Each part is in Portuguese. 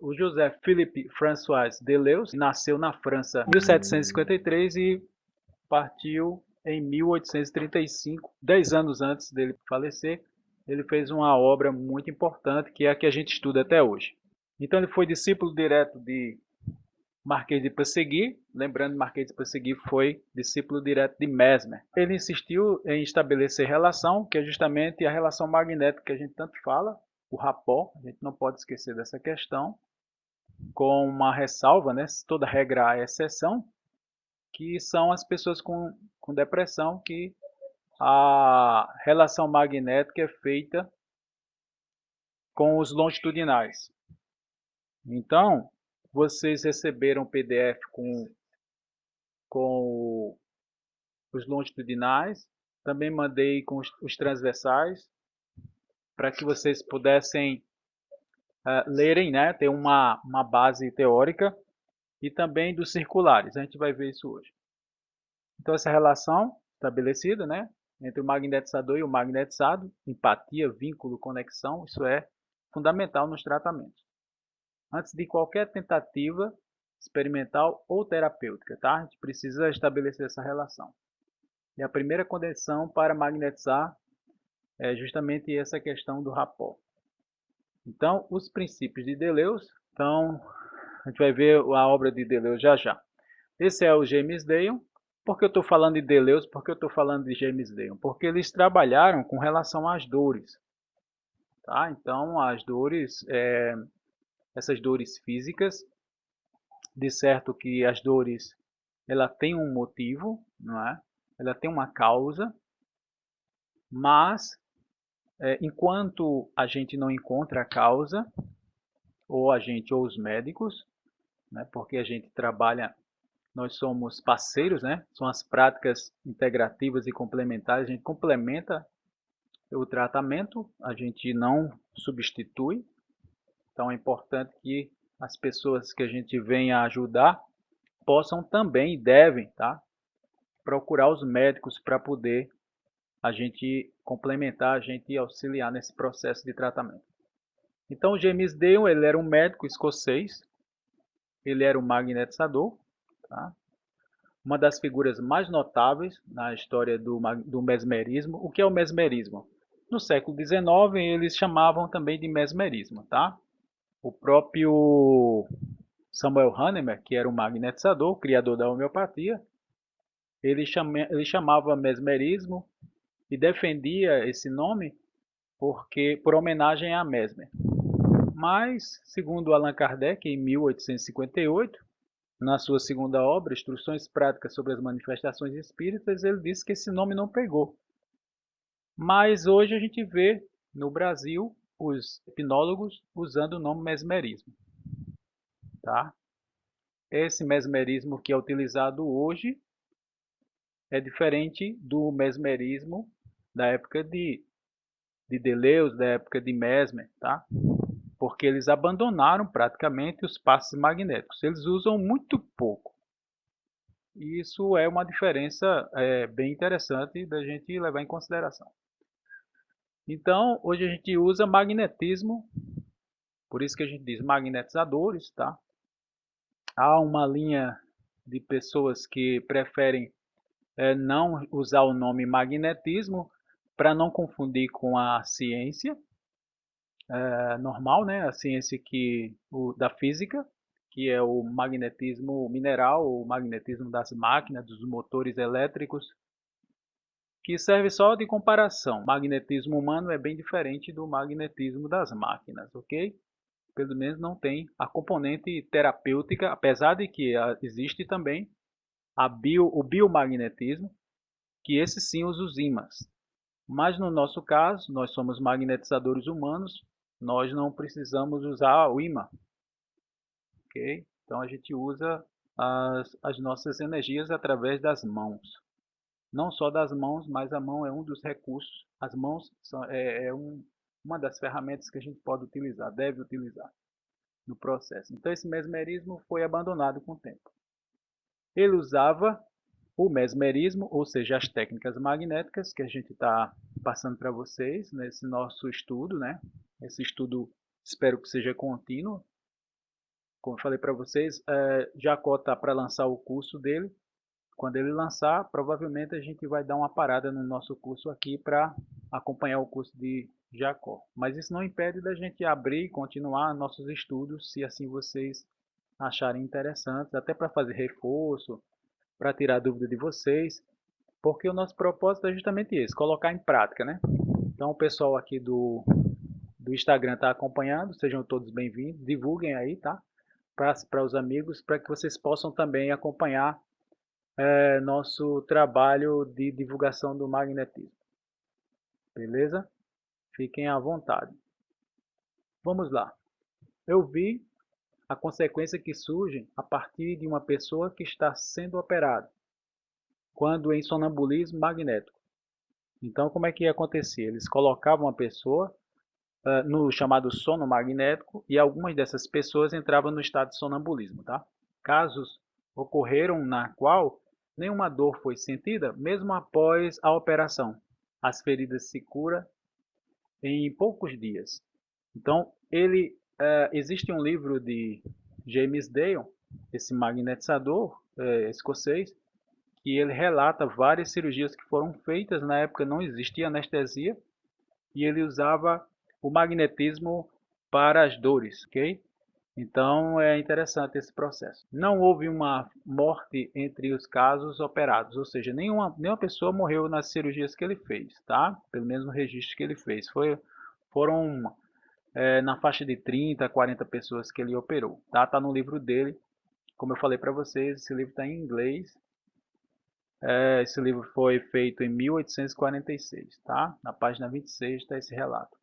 O José Philippe François Deleuze nasceu na França em 1753 e partiu em 1835, 10 anos antes dele falecer. Ele fez uma obra muito importante, que é a que a gente estuda até hoje. Então ele foi discípulo direto de Marquês de Pessegui, lembrando que Marquês de Pessegui foi discípulo direto de Mesmer. Ele insistiu em estabelecer relação, que é justamente a relação magnética que a gente tanto fala, o rapport, a gente não pode esquecer dessa questão, com uma ressalva, né? Toda regra há exceção, que são as pessoas com depressão, que a relação magnética é feita com os longitudinais. Então, vocês receberam o PDF com os longitudinais, também mandei com os transversais, para que vocês pudessem lerem, né? Ter uma base teórica, e também dos circulares. A gente vai ver isso hoje. Então, essa relação estabelecida, né, entre o magnetizador e o magnetizado, empatia, vínculo, conexão, isso é fundamental nos tratamentos. Antes de qualquer tentativa experimental ou terapêutica, tá? A gente precisa estabelecer essa relação. E a primeira condição para magnetizar é justamente essa questão do rapport. Então, os princípios de Deleuze, então, a gente vai ver a obra de Deleuze já já. Esse é o James Deyon. Por que eu estou falando de Deleuze? Por que eu estou falando de James Deyon? Porque eles trabalharam com relação às dores. Tá? Então, as dores, essas dores físicas, de certo que as dores, ela tem um motivo, não é? Ela tem uma causa, mas enquanto a gente não encontra a causa, ou a gente ou os médicos, né? Porque a gente trabalha, nós somos parceiros, né? São as práticas integrativas e complementares, a gente complementa o tratamento, a gente não substitui. Então é importante que as pessoas que a gente venha ajudar possam também e devem, tá, procurar os médicos para poder a gente complementar, a gente auxiliar nesse processo de tratamento. Então o James Deyon, ele era um médico escocês, ele era um magnetizador, tá? Uma das figuras mais notáveis na história do mesmerismo. O que é o mesmerismo? No século XIX, eles chamavam também de mesmerismo, tá? O próprio Samuel Hahnemann, que era um magnetizador, criador da homeopatia, ele chamava mesmerismo e defendia esse nome por homenagem a Mesmer. Mas, segundo Allan Kardec, em 1858, na sua segunda obra, Instruções Práticas sobre as Manifestações Espíritas, ele disse que esse nome não pegou. Mas hoje a gente vê no Brasil os hipnólogos usando o nome mesmerismo. Tá? Esse mesmerismo que é utilizado hoje é diferente do mesmerismo da época de Deleuze, da época de Mesmer, tá? Porque eles abandonaram praticamente os passes magnéticos. Eles usam muito pouco. E isso é uma diferença bem interessante da gente levar em consideração. Então, hoje a gente usa magnetismo, por isso que a gente diz magnetizadores, tá? Há uma linha de pessoas que preferem não usar o nome magnetismo para não confundir com a ciência normal, né? A ciência da física, que é o magnetismo mineral, o magnetismo das máquinas, dos motores elétricos, que serve só de comparação. O magnetismo humano é bem diferente do magnetismo das máquinas, ok? Pelo menos não tem a componente terapêutica, apesar de que existe também o biomagnetismo, que esse sim usa os ímãs. Mas no nosso caso, nós somos magnetizadores humanos, nós não precisamos usar o ímã, ok? Então a gente usa as nossas energias através das mãos. Não só das mãos, mas a mão é um dos recursos. As mãos uma das ferramentas que a gente pode utilizar, deve utilizar no processo. Então esse mesmerismo foi abandonado com o tempo. Ele usava o mesmerismo, ou seja, as técnicas magnéticas que a gente está passando para vocês nesse nosso estudo, né? Esse estudo espero que seja contínuo, Como eu falei para vocês, Jacó está para lançar o curso dele. Quando ele lançar, provavelmente a gente vai dar uma parada no nosso curso aqui para acompanhar o curso de Jacó. Mas isso não impede da gente abrir e continuar nossos estudos, se assim vocês acharem interessantes, até para fazer reforço, para tirar dúvida de vocês, porque o nosso propósito é justamente esse, colocar em prática, né? Então o pessoal aqui do Instagram está acompanhando, sejam todos bem-vindos, divulguem aí, tá? Para os amigos, para que vocês possam também acompanhar nosso trabalho de divulgação do magnetismo. Beleza? Fiquem à vontade. Vamos lá. Eu vi a consequência que surge a partir de uma pessoa que está sendo operada, quando em sonambulismo magnético. Então, como é que ia acontecer? Eles colocavam a pessoa no chamado sono magnético e algumas dessas pessoas entravam no estado de sonambulismo, tá? Casos ocorreram na qual nenhuma dor foi sentida, mesmo após a operação. As feridas se curam em poucos dias. Então, existe um livro de James Dale, esse magnetizador escocês, que ele relata várias cirurgias que foram feitas. Na época não existia anestesia e ele usava o magnetismo para as dores, ok? Então é interessante esse processo. Não houve uma morte entre os casos operados, ou seja, nenhuma pessoa morreu nas cirurgias que ele fez, tá? Pelo menos no registro que ele fez. Foram na faixa de 30 a 40 pessoas que ele operou, tá? Tá no livro dele. Como eu falei para vocês, esse livro está em inglês. Esse livro foi feito em 1846, tá? Na página 26 está esse relato.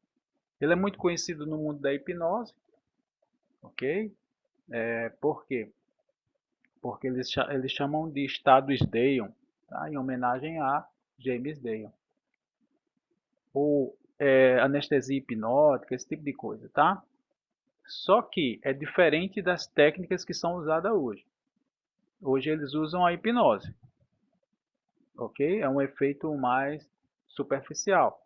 Ele é muito conhecido no mundo da hipnose, ok? Por quê? Porque eles chamam de estados Dale, tá? Em homenagem a James Dale. Ou anestesia hipnótica, esse tipo de coisa, tá? Só que é diferente das técnicas que são usadas hoje. Hoje eles usam a hipnose, ok? É um efeito mais superficial.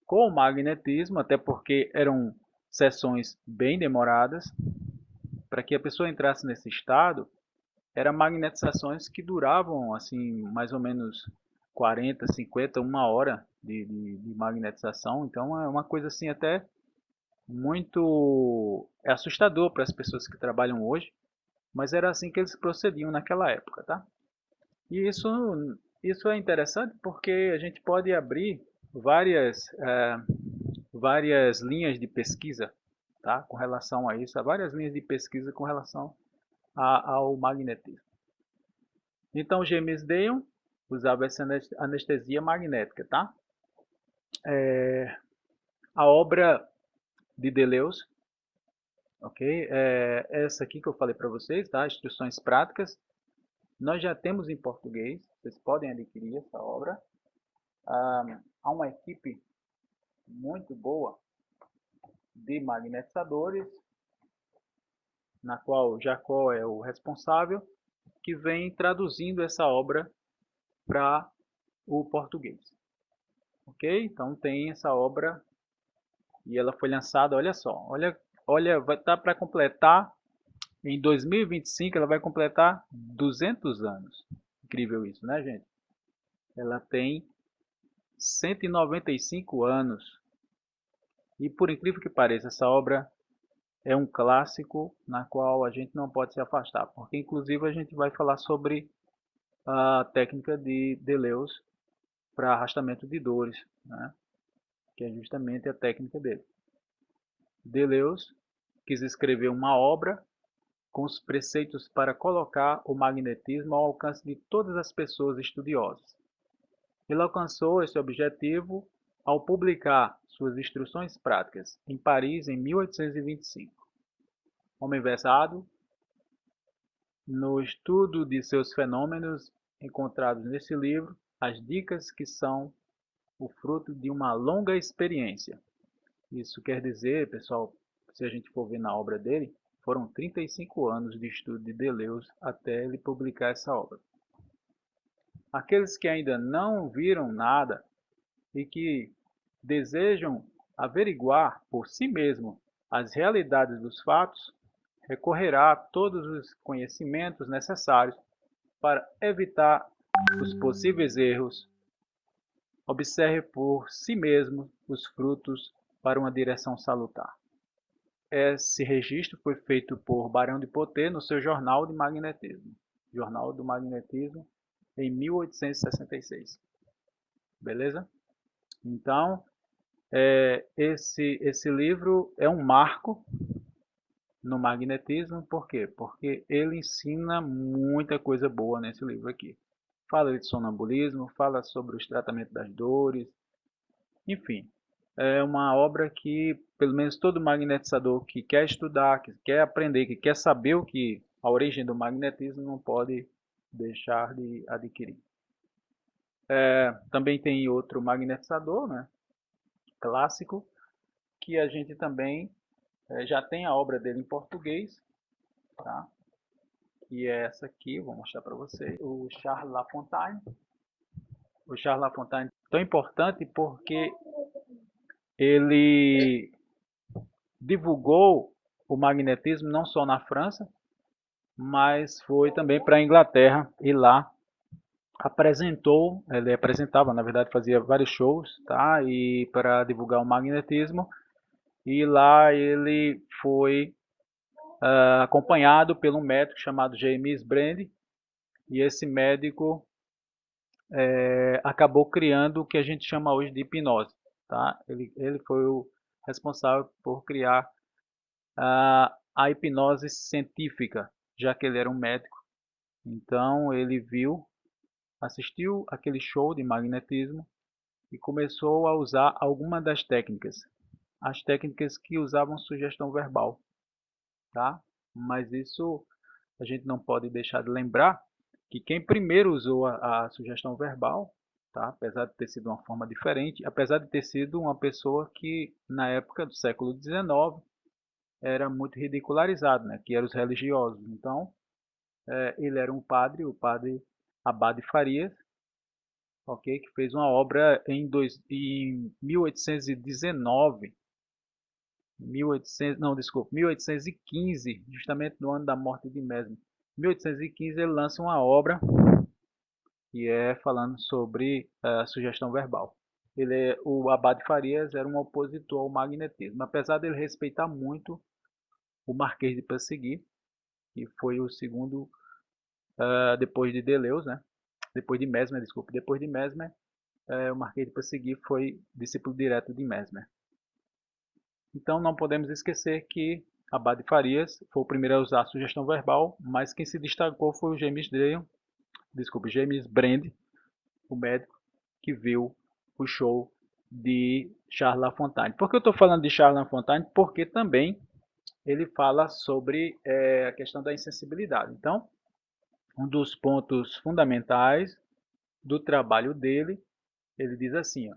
Com o magnetismo, até porque eram sessões bem demoradas, para que a pessoa entrasse nesse estado, eram magnetizações que duravam assim mais ou menos 40, 50, uma hora de magnetização. Então é uma coisa assim até muito assustador para as pessoas que trabalham hoje, mas era assim que eles procediam naquela época, tá? E isso é interessante porque a gente pode abrir várias linhas de pesquisa, tá? Com relação a isso, há várias linhas de pesquisa com relação ao magnetismo. Então, James Dale usava essa anestesia magnética, tá? A obra de Deleuze, ok? Essa aqui que eu falei para vocês, tá? Instruções práticas. Nós já temos em português, vocês podem adquirir essa obra. Há uma equipe muito boa de magnetizadores, na qual Jacó é o responsável, que vem traduzindo essa obra para o português. Ok? Então tem essa obra e ela foi lançada, olha só, olha, vai estar para completar, em 2025 ela vai completar 200 anos. Incrível isso, né, gente? Ela tem 195 anos. E por incrível que pareça, essa obra é um clássico na qual a gente não pode se afastar, porque inclusive a gente vai falar sobre a técnica de Deleuze para arrastamento de dores, né? Que é justamente a técnica dele. Deleuze quis escrever uma obra com os preceitos para colocar o magnetismo ao alcance de todas as pessoas estudiosas. Ele alcançou esse objetivo ao publicar suas instruções práticas em Paris em 1825. Homem versado no estudo de seus fenômenos encontrados nesse livro, as dicas que são o fruto de uma longa experiência. Isso quer dizer, pessoal, se a gente for ver na obra dele, foram 35 anos de estudo de Deleuze até ele publicar essa obra. Aqueles que ainda não viram nada e que desejam averiguar por si mesmo as realidades dos fatos, recorrerá a todos os conhecimentos necessários para evitar os possíveis erros. Observe por si mesmo os frutos para uma direção salutar. Esse registro foi feito por Barão de Potter no seu Jornal de Magnetismo. Jornal do Magnetismo, em 1866. Beleza? Então, esse livro é um marco no magnetismo. Por quê? Porque ele ensina muita coisa boa nesse livro aqui. Fala de sonambulismo, fala sobre os tratamentos das dores, enfim. É uma obra que, pelo menos todo magnetizador que quer estudar, que quer aprender, que quer saber a origem do magnetismo, não pode deixar de adquirir. Também tem outro magnetizador, né, clássico, que a gente também já tem a obra dele em português, tá? Que é essa aqui, vou mostrar para vocês, o Charles Lafontaine. O Charles Lafontaine é tão importante porque ele divulgou o magnetismo não só na França, mas foi também para a Inglaterra, e lá ele apresentava, na verdade fazia vários shows, tá? E para divulgar o magnetismo, e lá ele foi acompanhado por um médico chamado James Brand, e esse médico acabou criando o que a gente chama hoje de hipnose, tá? Ele foi o responsável por criar a hipnose científica, já que ele era um médico. Então ele assistiu aquele show de magnetismo e começou a usar algumas das técnicas, as técnicas que usavam sugestão verbal, tá? Mas isso a gente não pode deixar de lembrar que quem primeiro usou a sugestão verbal, tá? Apesar de ter sido uma forma diferente, apesar de ter sido uma pessoa que na época do século XIX era muito ridicularizado, né? Que eram os religiosos. Então ele era um padre, o padre Abade Farias, ok, que fez uma obra em 1819, 1815, justamente no ano da morte de Mesmer. Em 1815 ele lança uma obra que é falando sobre a sugestão verbal. O Abade Farias era um opositor ao magnetismo, apesar de ele respeitar muito o Marquês de Perseguir, que foi o segundo depois de Deleuze, né? Depois de Mesmer, desculpe, depois de Mesmer, o Marquês de Perseguir foi discípulo direto de Mesmer. Então não podemos esquecer que Abade Farias foi o primeiro a usar a sugestão verbal, mas quem se destacou foi o James Brand, o médico que viu o show de Charles Lafontaine. Por que eu estou falando de Charles Lafontaine? Porque também ele fala sobre a questão da insensibilidade. Então, um dos pontos fundamentais do trabalho dele, ele diz assim, ó: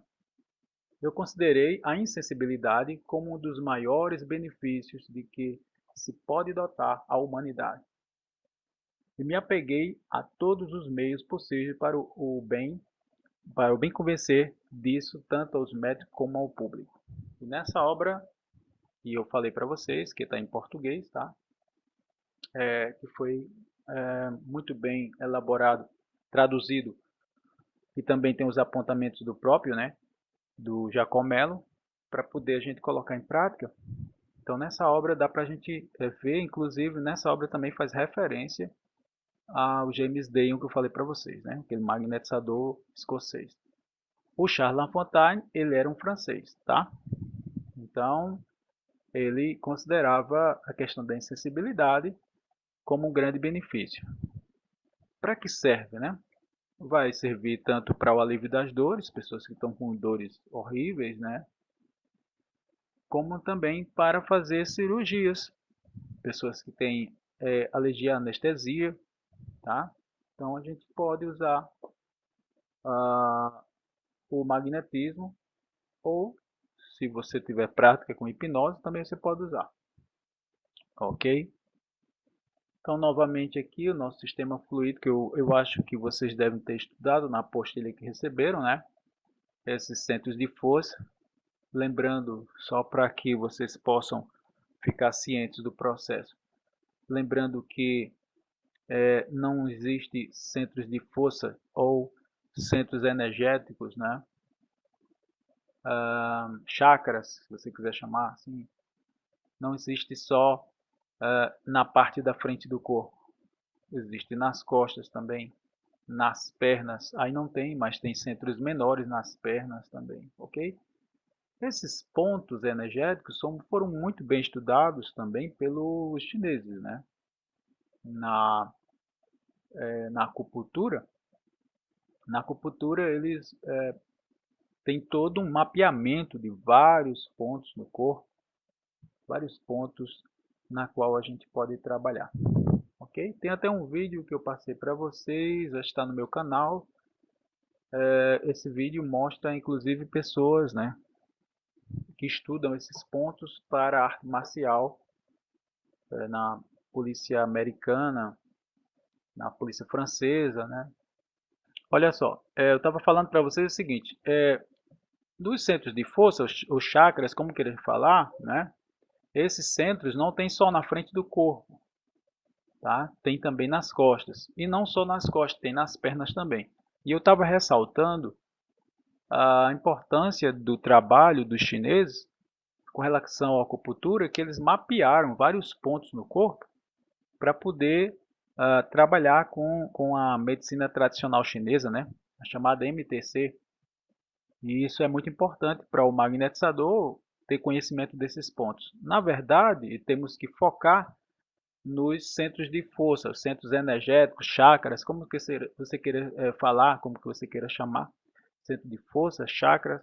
eu considerei a insensibilidade como um dos maiores benefícios de que se pode dotar a humanidade, e me apeguei a todos os meios possíveis para o bem convencer disso tanto aos médicos como ao público. E nessa obra, que eu falei para vocês, que está em português, tá? Que foi muito bem elaborado, traduzido, e também tem os apontamentos do próprio, né? Do Giacomello, para poder a gente colocar em prática. Então nessa obra dá para a gente ver, inclusive nessa obra também faz referência ao James Dale que eu falei para vocês, né? Aquele magnetizador escocês. O Charles Lafontaine, ele era um francês, tá? Então ele considerava a questão da insensibilidade como um grande benefício. Para que serve, né? Vai servir tanto para o alívio das dores, pessoas que estão com dores horríveis, né? Como também para fazer cirurgias, pessoas que têm alergia à anestesia, tá? Então a gente pode usar o magnetismo, ou se você tiver prática com hipnose, também você pode usar, ok? Então novamente aqui o nosso sistema fluido, que eu acho que vocês devem ter estudado na apostila que receberam, né? Esses centros de força, lembrando só para que vocês possam ficar cientes do processo. Lembrando que não existe centros de força ou centros energéticos, né? Chakras, se você quiser chamar assim, não existe só na parte da frente do corpo, existe nas costas também, nas pernas, aí não tem, mas tem centros menores nas pernas também, ok? Esses pontos energéticos foram muito bem estudados também pelos chineses, né? Na, na acupuntura, eles têm todo um mapeamento de vários pontos no corpo, vários pontos na qual a gente pode trabalhar, ok? Tem até um vídeo que eu passei para vocês, já está no meu canal. Esse vídeo mostra inclusive pessoas, né, que estudam esses pontos para arte marcial na polícia americana, na polícia francesa, né? Olha só, eu estava falando para vocês o seguinte, dos centros de força, os chakras, como querer falar, né? Esses centros não tem só na frente do corpo, tá? Tem também nas costas. E não só nas costas, tem nas pernas também. E eu estava ressaltando a importância do trabalho dos chineses com relação à acupuntura, que eles mapearam vários pontos no corpo para poder trabalhar com a medicina tradicional chinesa, né? A chamada MTC. E isso é muito importante para o magnetizador ter conhecimento desses pontos. Na verdade, temos que focar nos centros de força, os centros energéticos, chakras, como que você queira falar, como que você queira chamar, centro de força, chakras.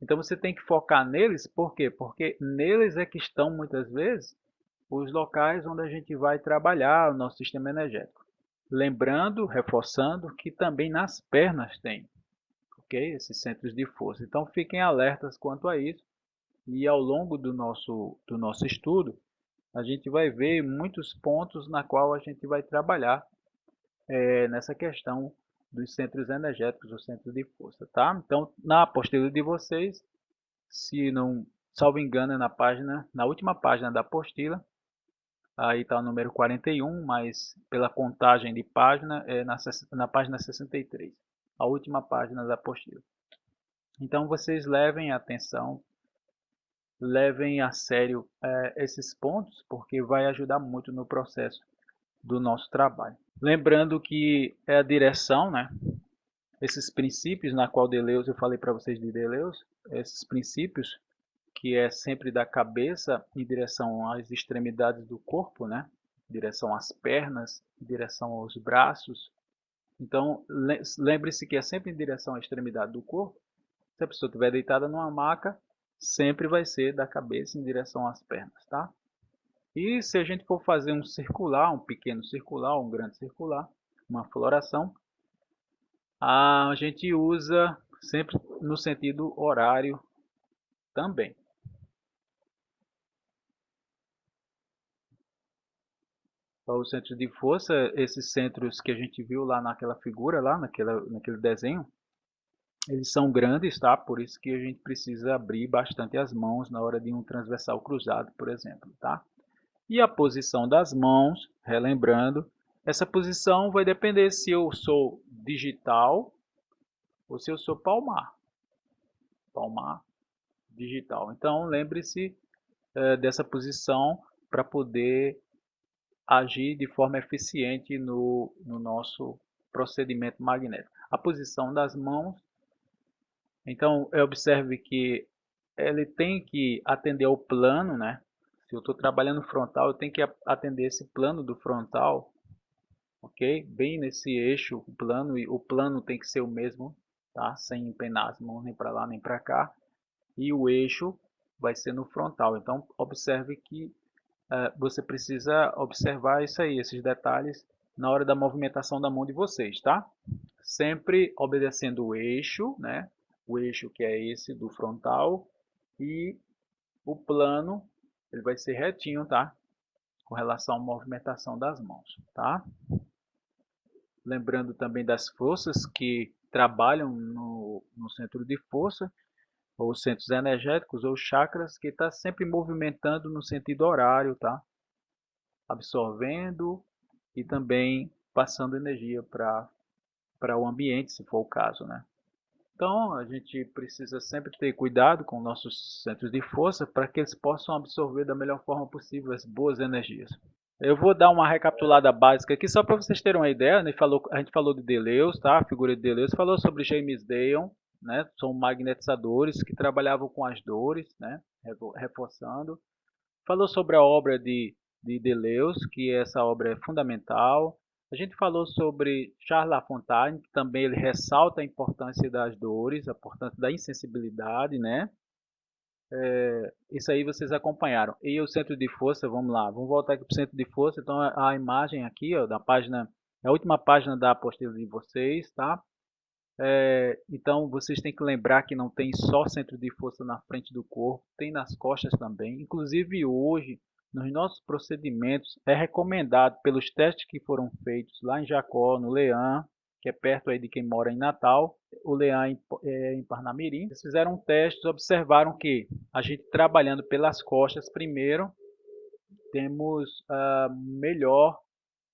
Então você tem que focar neles, por quê? Porque neles é que estão muitas vezes os locais onde a gente vai trabalhar o nosso sistema energético. Lembrando, reforçando que também nas pernas tem, ok? Esses centros de força. Então fiquem alertas quanto a isso e ao longo do nosso estudo a gente vai ver muitos pontos na qual a gente vai trabalhar nessa questão dos centros energéticos, os centros de força, tá? Então, na apostila de vocês, se não salvo engano, é na última página da apostila, aí está o número 41, mas pela contagem de página é na página 63, a última página da apostila. Então, vocês levem atenção, levem a sério esses pontos, porque vai ajudar muito no processo do nosso trabalho. Lembrando que é a direção, né? Esses princípios na qual Deleuze, eu falei para vocês de Deleuze, esses princípios que é sempre da cabeça em direção às extremidades do corpo, né? Em direção às pernas, em direção aos braços. Então, lembre-se que é sempre em direção à extremidade do corpo. Se a pessoa estiver deitada numa maca, sempre vai ser da cabeça em direção às pernas, tá? E se a gente for fazer um circular, um pequeno circular, um grande circular, uma floração, a gente usa sempre no sentido horário também. Os centros de força, esses centros que a gente viu lá naquela figura, lá naquele desenho, eles são grandes, tá? Por isso que a gente precisa abrir bastante as mãos na hora de um transversal cruzado, por exemplo, tá? E a posição das mãos, relembrando, essa posição vai depender se eu sou digital ou se eu sou palmar. Palmar, digital. Então, lembre-se dessa posição para poder agir de forma eficiente no nosso procedimento magnético. A posição das mãos, então observe que ele tem que atender ao plano, né? Se eu estou trabalhando frontal, eu tenho que atender esse plano do frontal, ok? Bem nesse eixo, e o plano tem que ser o mesmo, tá? Sem empenar as mãos nem para lá nem para cá. E o eixo vai ser no frontal. Então, observe que você precisa observar isso aí, esses detalhes na hora da movimentação da mão de vocês, tá? Sempre obedecendo o eixo, né? O eixo que é esse do frontal e o plano, ele vai ser retinho, tá? Com relação à movimentação das mãos, tá? Lembrando também das forças que trabalham no centro de força, ou centros energéticos, ou chakras, que está sempre movimentando no sentido horário, tá? absorvendo e também passando energia para o ambiente, se for o caso, né? Então, a gente precisa sempre ter cuidado com nossos centros de força para que eles possam absorver da melhor forma possível as boas energias. Eu vou dar uma recapitulada básica aqui, só para vocês terem uma ideia. A gente falou de Deleuze, tá? A figura de Deleuze, falou sobre James Dale, né? São magnetizadores que trabalhavam com as dores, né? Reforçando. Falou sobre a obra de Deleuze, que essa obra é fundamental. A gente falou sobre Charles Lafontaine, que também ele ressalta a importância das dores, a importância da insensibilidade, né? Isso aí vocês acompanharam. E o centro de força, vamos lá, vamos voltar aqui para o centro de força. Então a imagem aqui, ó, da página, é a última página da apostila de vocês, tá? Então vocês têm que lembrar que não tem só centro de força na frente do corpo, tem nas costas também. Inclusive hoje, nos nossos procedimentos, é recomendado pelos testes que foram feitos lá em Jacó, no Leão, que é perto aí de quem mora em Natal, o Leão em Parnamirim. Eles fizeram testes, observaram que a gente trabalhando pelas costas primeiro, temos melhor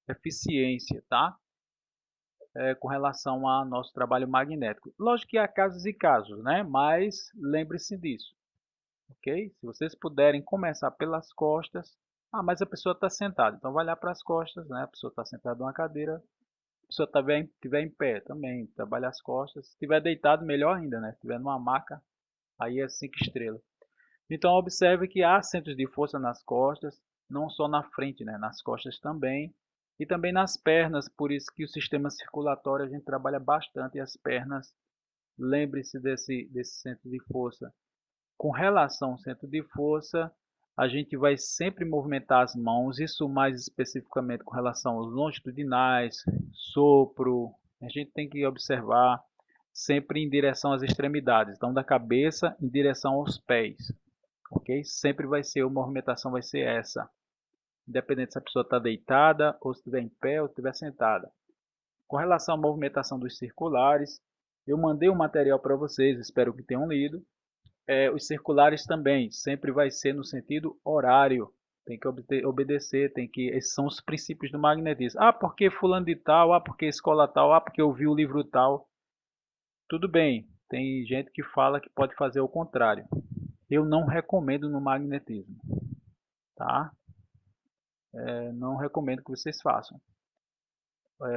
eficiência, tá? Com relação ao nosso trabalho magnético. Lógico que há casos e casos, né? Mas lembre-se disso, ok? Se vocês puderem começar pelas costas, mas a pessoa está sentada, então vai lá para as costas, né? A pessoa está sentada numa cadeira, a pessoa estiver em pé também, trabalha as costas. Se estiver deitado, melhor ainda, né? Se estiver numa maca, aí é 5 estrelas. Então observe que há centros de força nas costas, não só na frente, né? Nas costas também. E também nas pernas, por isso que o sistema circulatório a gente trabalha bastante as pernas. Lembre-se desse centro de força. Com relação ao centro de força, a gente vai sempre movimentar as mãos, isso mais especificamente com relação aos longitudinais, sopro. A gente tem que observar sempre em direção às extremidades, então da cabeça em direção aos pés, ok? Sempre vai ser, a movimentação vai ser essa, independente se a pessoa está deitada, ou se estiver em pé, ou se estiver sentada. Com relação à movimentação dos circulares, eu mandei um material para vocês, espero que tenham lido. Os circulares também, sempre vai ser no sentido horário. Tem que obedecer, esses são os princípios do magnetismo. Porque fulano de tal, porque escola tal, porque eu vi o livro tal. Tudo bem, tem gente que fala que pode fazer o contrário. Eu não recomendo no magnetismo, tá? Não recomendo que vocês façam.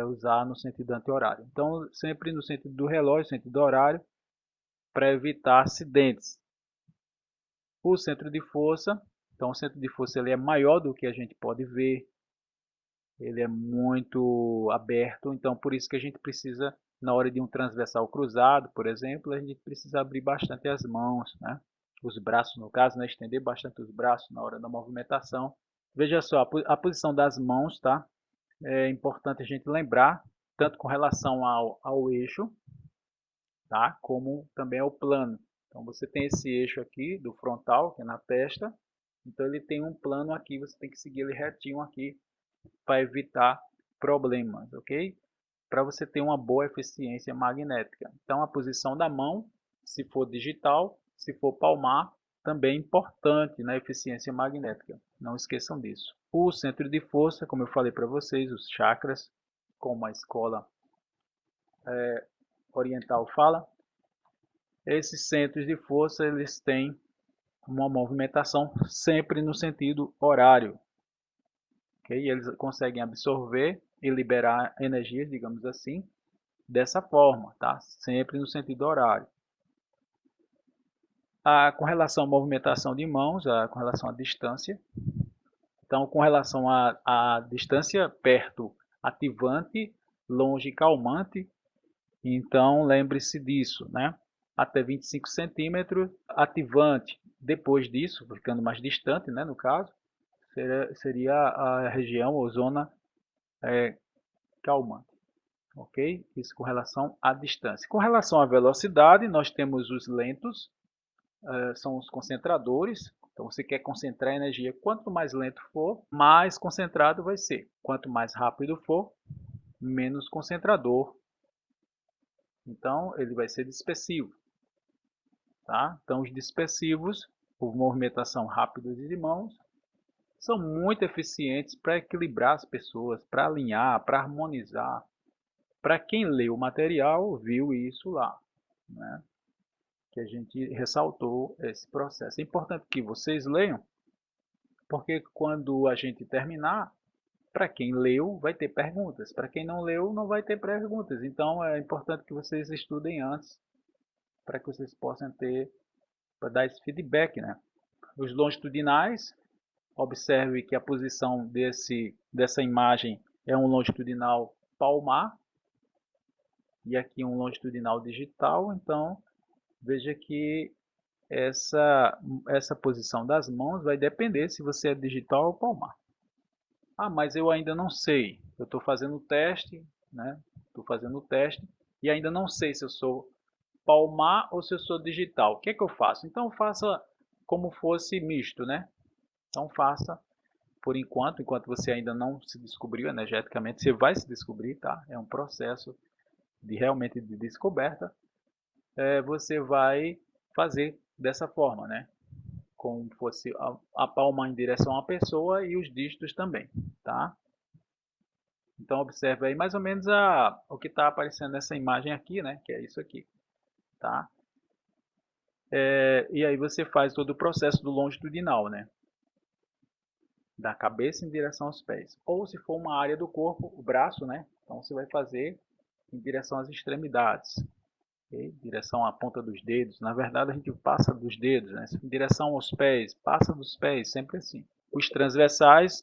Usar no sentido anti-horário. Então, sempre no sentido do relógio, sentido horário, para evitar acidentes. O centro de força, então o centro de força ele é maior do que a gente pode ver, ele é muito aberto, então por isso que a gente precisa, na hora de um transversal cruzado, por exemplo, a gente precisa abrir bastante as mãos, né? Os braços no caso, né? Estender bastante os braços na hora da movimentação. Veja só, a posição das mãos, tá? É importante a gente lembrar, tanto com relação ao eixo, tá? Como também ao plano. Então você tem esse eixo aqui do frontal, que é na testa. Então ele tem um plano aqui, você tem que seguir ele retinho aqui para evitar problemas, ok? Para você ter uma boa eficiência magnética. Então a posição da mão, se for digital, se for palmar, também é importante na eficiência magnética. Não esqueçam disso. O centro de força, como eu falei para vocês, os chakras, como a escola oriental fala, esses centros de força eles têm uma movimentação sempre no sentido horário, okay? Eles conseguem absorver e liberar energia, digamos assim, dessa forma, tá? Sempre no sentido horário. Com relação à movimentação de mãos, com relação à distância, então com relação à distância perto, ativante, longe, calmante, então lembre-se disso, né? Até 25 centímetros, ativante. Depois disso, ficando mais distante, né, no caso, seria a região ou zona calmante. Ok? Isso com relação à distância. Com relação à velocidade, nós temos os lentos, são os concentradores. Então você quer concentrar a energia, quanto mais lento for, mais concentrado vai ser. Quanto mais rápido for, menos concentrador. Então ele vai ser dispersivo. Tá? Então os dispersivos, por movimentação rápida de mãos, são muito eficientes para equilibrar as pessoas, para alinhar, para harmonizar. Para quem leu o material, viu isso lá, né? Que a gente ressaltou esse processo. É importante que vocês leiam, porque quando a gente terminar, para quem leu, vai ter perguntas. Para quem não leu, não vai ter perguntas. Então, é importante que vocês estudem antes, para que vocês possam ter, para dar esse feedback, né? Os longitudinais, observe que a posição dessa imagem é um longitudinal palmar, e aqui um longitudinal digital. Então, veja que essa posição das mãos vai depender se você é digital ou palmar. Ah, mas eu ainda não sei. Eu estou fazendo o teste, né? Estou fazendo o teste e ainda não sei se eu sou palmar ou se eu sou digital. O que é que eu faço? Então faça como fosse misto, né? Então faça por enquanto você ainda não se descobriu energeticamente, você vai se descobrir, tá? É um processo realmente de descoberta. Você vai fazer dessa forma, né? Como fosse a palma em direção à pessoa e os dígitos também, tá? Então observe aí mais ou menos o que está aparecendo nessa imagem aqui, né? Que é isso aqui, tá? E aí você faz todo o processo do longitudinal, né? Da cabeça em direção aos pés. Ou se for uma área do corpo, o braço, né? Então você vai fazer em direção às extremidades. Okay? Direção à ponta dos dedos. Na verdade, a gente passa dos dedos, né? Em direção aos pés, passa dos pés, sempre assim. Os transversais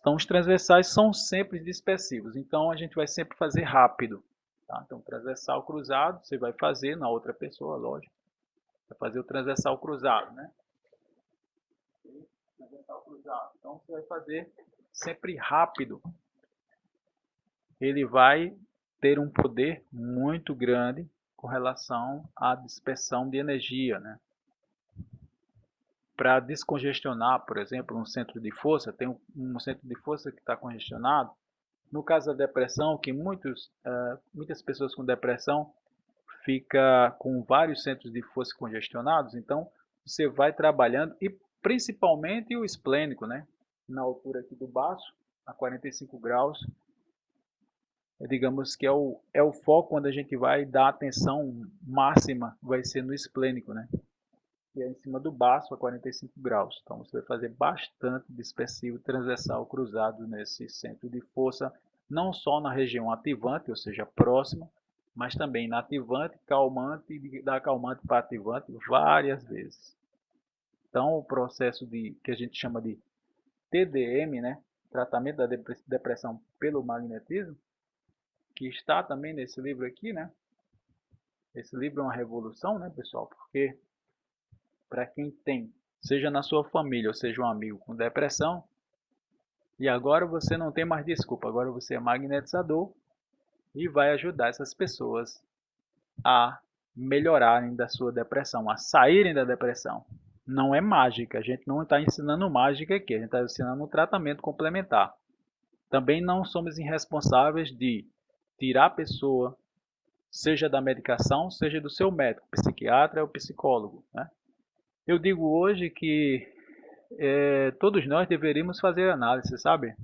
são sempre dispersivos. Então a gente vai sempre fazer rápido. Tá? Então, transversal cruzado, você vai fazer na outra pessoa, lógico. Vai fazer o transversal cruzado, né? Transversal cruzado. Então você vai fazer sempre rápido. Ele vai ter um poder muito grande com relação à dispersão de energia, né? Para descongestionar, por exemplo, um centro de força, tem um centro de força que está congestionado. No caso da depressão, que muitas pessoas com depressão fica com vários centros de força congestionados, então você vai trabalhando, e principalmente o esplênico, né? Na altura aqui do baço, a 45 graus, digamos que é o foco quando a gente vai dar atenção máxima, vai ser no esplênico, né? E é em cima do baço a 45 graus. Então você vai fazer bastante dispersivo transversal cruzado nesse centro de força, não só na região ativante, ou seja, próxima, mas também na ativante, calmante e da calmante para ativante várias vezes. Então o processo que a gente chama de TDM, né? Tratamento da depressão pelo magnetismo, que está também nesse livro aqui, né? Esse livro é uma revolução, né, pessoal? Porque para quem tem, seja na sua família ou seja um amigo com depressão, e agora você não tem mais desculpa, agora você é magnetizador e vai ajudar essas pessoas a melhorarem da sua depressão, a saírem da depressão. Não é mágica, a gente não está ensinando mágica aqui, a gente está ensinando um tratamento complementar. Também não somos irresponsáveis de tirar a pessoa, seja da medicação, seja do seu médico, psiquiatra ou psicólogo, né? Eu digo hoje que todos nós deveríamos fazer análise, sabe?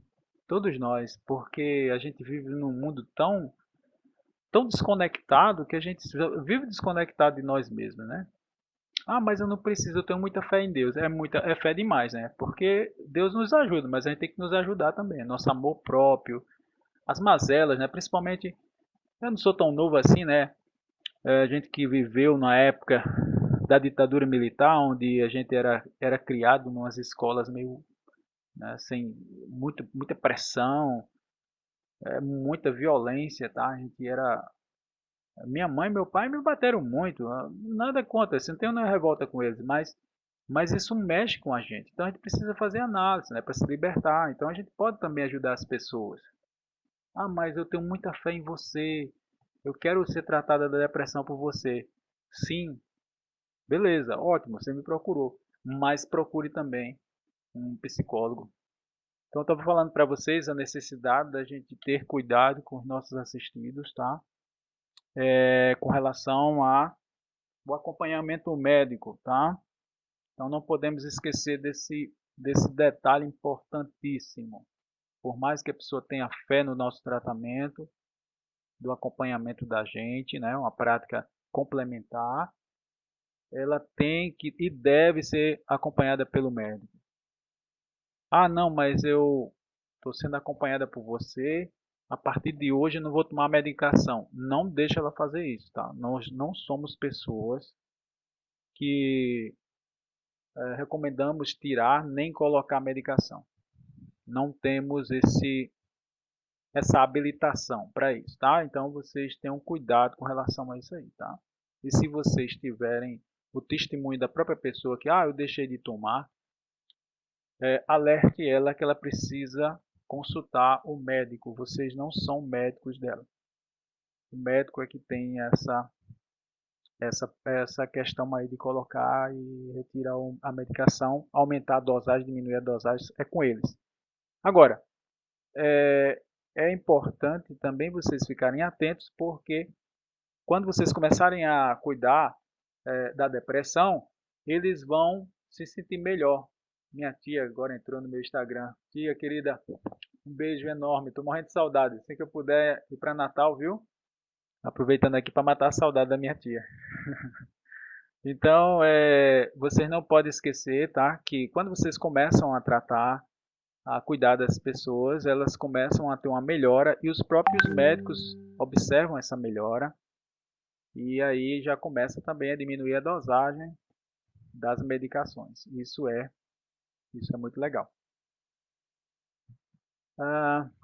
Todos nós, porque a gente vive num mundo tão desconectado que a gente vive desconectado de nós mesmos, né? Ah, mas eu não preciso, eu tenho muita fé em Deus. É fé demais, né? Porque Deus nos ajuda, mas a gente tem que nos ajudar também. Nosso amor próprio, as mazelas, né? Principalmente, eu não sou tão novo assim, né? A gente que viveu na época da ditadura militar, onde a gente era criado em umas escolas meio, né, sem muita pressão, muita violência, tá? A gente era minha mãe e meu pai me bateram muito, nada contra, assim, não tenho nenhuma revolta com eles, mas isso mexe com a gente. Então a gente precisa fazer análise, né, para se libertar. Então a gente pode também ajudar as pessoas. Ah, mas eu tenho muita fé em você. Eu quero ser tratada da depressão por você. Sim, beleza, ótimo, você me procurou. Mas procure também um psicólogo. Então, eu estava falando para vocês a necessidade da gente ter cuidado com os nossos assistidos, tá? Com relação ao acompanhamento médico, tá? Então, não podemos esquecer desse detalhe importantíssimo. Por mais que a pessoa tenha fé no nosso tratamento, do acompanhamento da gente, né, uma prática complementar, ela tem que e deve ser acompanhada pelo médico. Ah, não, mas eu estou sendo acompanhada por você. A partir de hoje eu não vou tomar medicação. Não deixa ela fazer isso, tá? Nós não somos pessoas que recomendamos tirar nem colocar medicação. Não temos essa habilitação para isso, tá? Então vocês tenham cuidado com relação a isso aí, tá? E se vocês tiverem o testemunho da própria pessoa que, eu deixei de tomar, alerte ela que ela precisa consultar o médico. Vocês não são médicos dela. O médico é que tem essa questão aí de colocar e retirar a medicação, aumentar a dosagem, diminuir a dosagem, é com eles. Agora, é importante também vocês ficarem atentos, porque quando vocês começarem a cuidar da depressão, eles vão se sentir melhor. Minha tia agora entrou no meu Instagram. Tia querida, um beijo enorme. Tô morrendo de saudade. Assim que eu puder ir para Natal, viu? Aproveitando aqui para matar a saudade da minha tia. Então, vocês não podem esquecer, tá? Que quando vocês começam a tratar, a cuidar das pessoas, elas começam a ter uma melhora e os próprios médicos observam essa melhora. E aí já começa também a diminuir a dosagem das medicações. Isso é muito legal.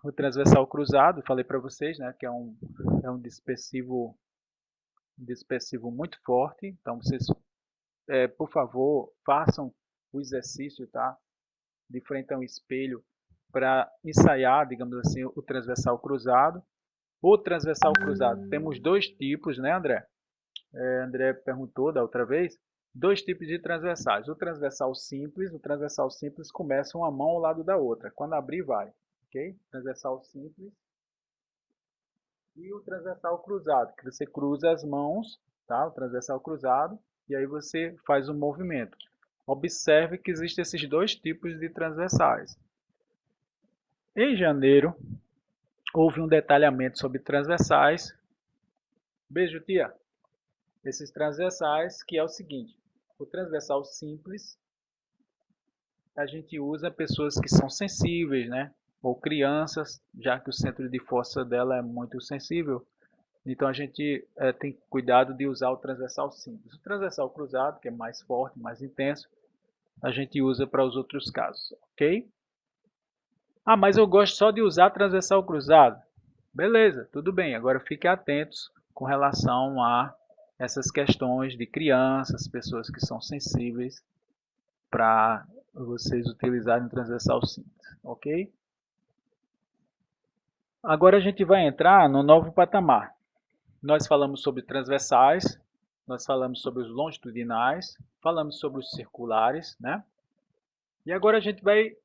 O transversal cruzado, falei para vocês, né, que é um dispersivo muito forte. Então vocês, por favor, façam o exercício, tá, de frente a um espelho para ensaiar, digamos assim, o transversal cruzado. O transversal cruzado, temos dois tipos, né, André? André perguntou da outra vez. Dois tipos de transversais. O transversal simples começa uma mão ao lado da outra. Quando abrir, vai. Ok? Transversal simples. E o transversal cruzado, que você cruza as mãos, tá? O transversal cruzado, e aí você faz um movimento. Observe que existem esses dois tipos de transversais. Em janeiro, houve um detalhamento sobre transversais. Beijo, tia! Esses transversais, que é o seguinte: o transversal simples, a gente usa pessoas que são sensíveis, né? Ou crianças, já que o centro de força dela é muito sensível. Então a gente tem cuidado de usar o transversal simples. O transversal cruzado, que é mais forte, mais intenso, a gente usa para os outros casos, ok? Mas eu gosto só de usar transversal cruzado. Beleza, tudo bem. Agora fiquem atentos com relação a essas questões de crianças, pessoas que são sensíveis, para vocês utilizarem o transversal simples, ok? Agora a gente vai entrar no novo patamar. Nós falamos sobre transversais, nós falamos sobre os longitudinais, falamos sobre os circulares, né? E agora a gente vai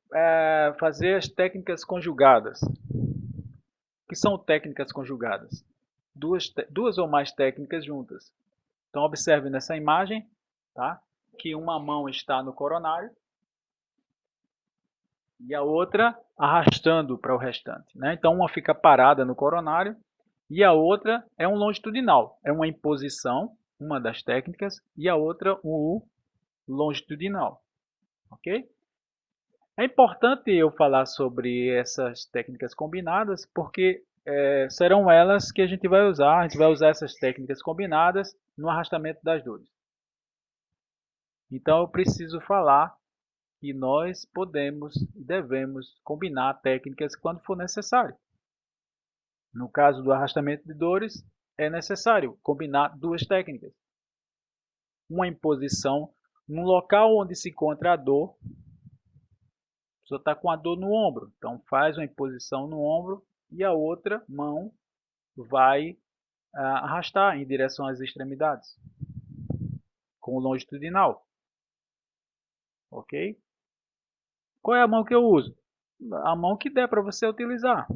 fazer as técnicas conjugadas. O que são técnicas conjugadas? Duas ou mais técnicas juntas. Então observe nessa imagem, tá? Que uma mão está no coronário e a outra arrastando para o restante, né? Então uma fica parada no coronário e a outra é um longitudinal, é uma imposição, uma das técnicas, e a outra o longitudinal, ok? É importante eu falar sobre essas técnicas combinadas porque serão elas que a gente vai usar essas técnicas combinadas no arrastamento das dores. Então eu preciso falar que nós podemos e devemos combinar técnicas quando for necessário. No caso do arrastamento de dores, é necessário combinar duas técnicas. Uma imposição no local onde se encontra a dor. A pessoa está com a dor no ombro, então faz uma imposição no ombro e a outra mão vai arrastar em direção às extremidades, com o longitudinal. Ok? Qual é a mão que eu uso? A mão que der para você utilizar.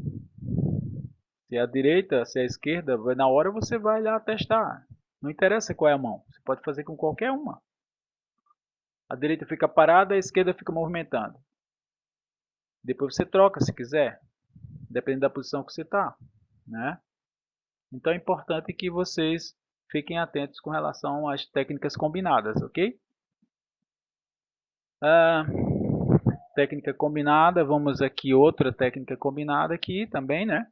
Se é a direita, se é a esquerda, na hora você vai lá testar. Não interessa qual é a mão, você pode fazer com qualquer uma. A direita fica parada, a esquerda fica movimentando. Depois você troca se quiser, dependendo da posição que você está, né? Então é importante que vocês fiquem atentos com relação às técnicas combinadas, ok? Técnica combinada, vamos aqui outra técnica combinada aqui também, né?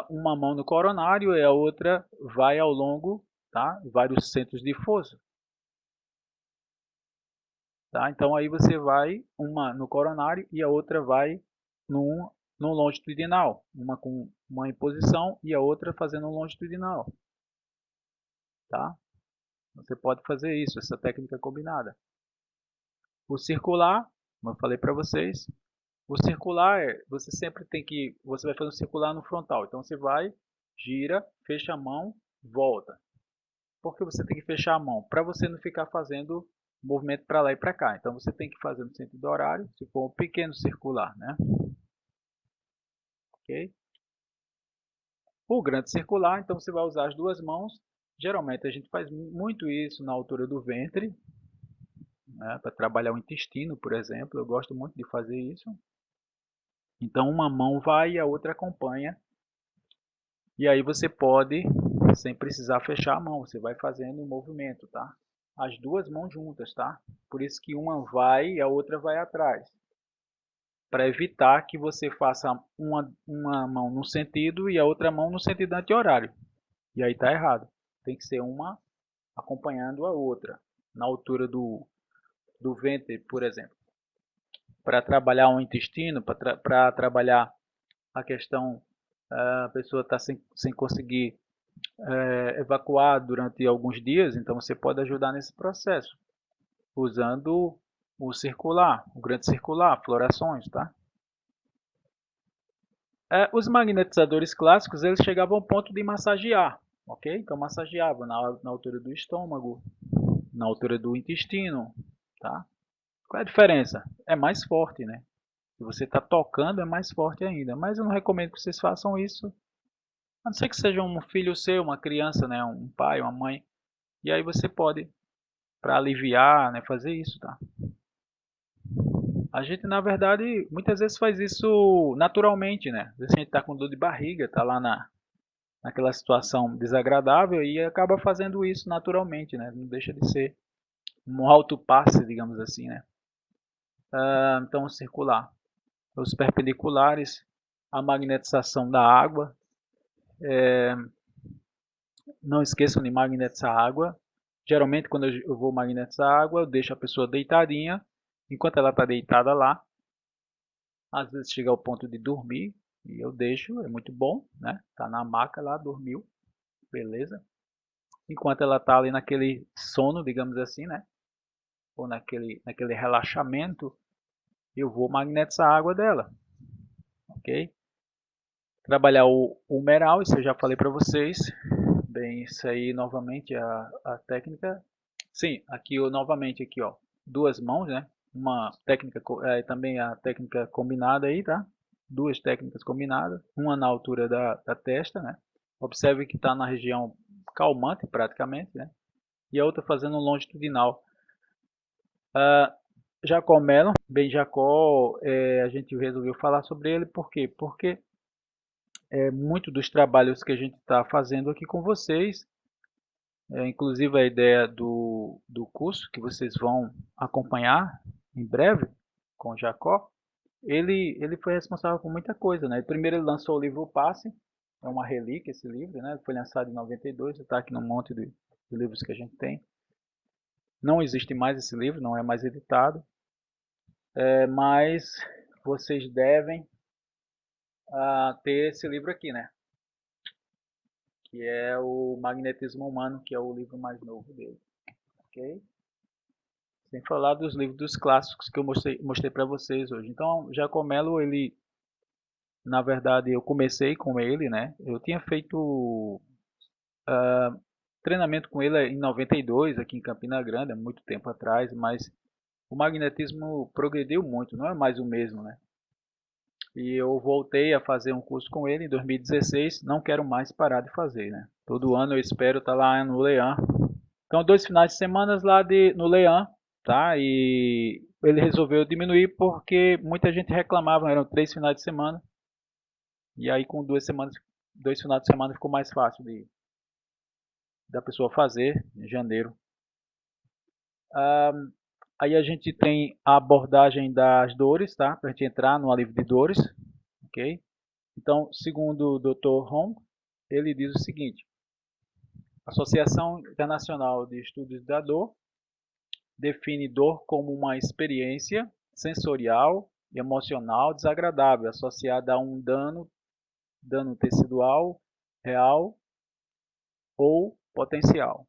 Uma mão no coronário e a outra vai ao longo, tá? Vários centros de força. Tá? Então aí você vai uma no coronário e a outra vai no longitudinal, uma com uma em posição e a outra fazendo um longitudinal. Tá? Você pode fazer isso, essa técnica combinada. O circular, como eu falei para vocês, o circular você sempre tem que, você vai fazer um circular no frontal. Então você vai, gira, fecha a mão, volta. Por que você tem que fechar a mão? Para você não ficar fazendo movimento para lá e para cá. Então você tem que fazer no sentido horário, se for um pequeno circular, né? Ok? O grande circular, então você vai usar as duas mãos. Geralmente a gente faz muito isso na altura do ventre, né? Para trabalhar o intestino, por exemplo. Eu gosto muito de fazer isso. Então uma mão vai e a outra acompanha. E aí você pode, sem precisar fechar a mão, você vai fazendo o movimento, tá? As duas mãos juntas, tá? Por isso que uma vai e a outra vai atrás. Para evitar que você faça uma mão no sentido e a outra mão no sentido anti-horário. E aí está errado. Tem que ser uma acompanhando a outra. Na altura do ventre, por exemplo. Para trabalhar o intestino, para trabalhar a questão, a pessoa está sem conseguir evacuar durante alguns dias, então você pode ajudar nesse processo, usando o circular, o grande circular, florações, tá? Os magnetizadores clássicos, eles chegavam ao ponto de massagear, ok? Então massageava na altura do estômago, na altura do intestino, tá? Qual é a diferença? É mais forte, né? Se você está tocando, é mais forte ainda. Mas eu não recomendo que vocês façam isso. A não ser que seja um filho seu, uma criança, né? Um pai, uma mãe. E aí você pode, para aliviar, né? Fazer isso, tá? A gente, na verdade, muitas vezes faz isso naturalmente, né? Às vezes a gente está com dor de barriga, está lá naquela situação desagradável e acaba fazendo isso naturalmente, né? Não deixa de ser um autopasse, digamos assim, né? Então, circular. Os perpendiculares, a magnetização da água. Não esqueçam de magnetizar a água. Geralmente, quando eu vou magnetizar a água, eu deixo a pessoa deitadinha. Enquanto ela está deitada lá, às vezes chega ao ponto de dormir, e eu deixo, é muito bom, né? Tá na maca lá, dormiu, beleza. Enquanto ela está ali naquele sono, digamos assim, né? Ou naquele relaxamento, eu vou magnetizar a água dela, ok? Trabalhar o humeral, isso eu já falei para vocês. Bem, isso aí novamente a técnica. Sim, aqui novamente aqui, ó, duas mãos, né? Uma técnica também a técnica combinada aí, tá? Duas técnicas combinadas, uma na altura da testa, né? Observe que está na região calmante praticamente, né? E a outra fazendo um longitudinal. Jacó Mellon, bem, Jacó, a gente resolveu falar sobre ele, por quê? Porque muito dos trabalhos que a gente está fazendo aqui com vocês, inclusive a ideia do curso que vocês vão acompanhar em breve com o Jacó, ele foi responsável por muita coisa, né? Primeiro ele lançou o livro O Passe, é uma relíquia esse livro, né? Ele foi lançado em 92, está aqui no monte de livros que a gente tem. Não existe mais esse livro, não é mais editado, mas vocês devem ter esse livro aqui, né? Que é o Magnetismo Humano, que é o livro mais novo dele, ok? Sem falar dos livros dos clássicos que eu mostrei para vocês hoje. Então, Jacó Mellon, ele, na verdade, eu comecei com ele, né? Eu tinha feito treinamento com ele em 92, aqui em Campina Grande, há muito tempo atrás, mas o magnetismo progrediu muito, não é mais o mesmo, né? E eu voltei a fazer um curso com ele em 2016, não quero mais parar de fazer, né? Todo ano eu espero estar lá no Leão. Então, 2 finais de semana lá no Leão, tá? E ele resolveu diminuir porque muita gente reclamava, eram 3 finais de semana. E aí com 2 finais de semana ficou mais fácil da pessoa fazer em janeiro. Aí a gente tem a abordagem das dores, tá? Para a gente entrar no alívio de dores, ok? Então, segundo o Dr. Hong, ele diz o seguinte: a Associação Internacional de Estudos da Dor define dor como uma experiência sensorial e emocional desagradável associada a um dano tecidual, real ou potencial,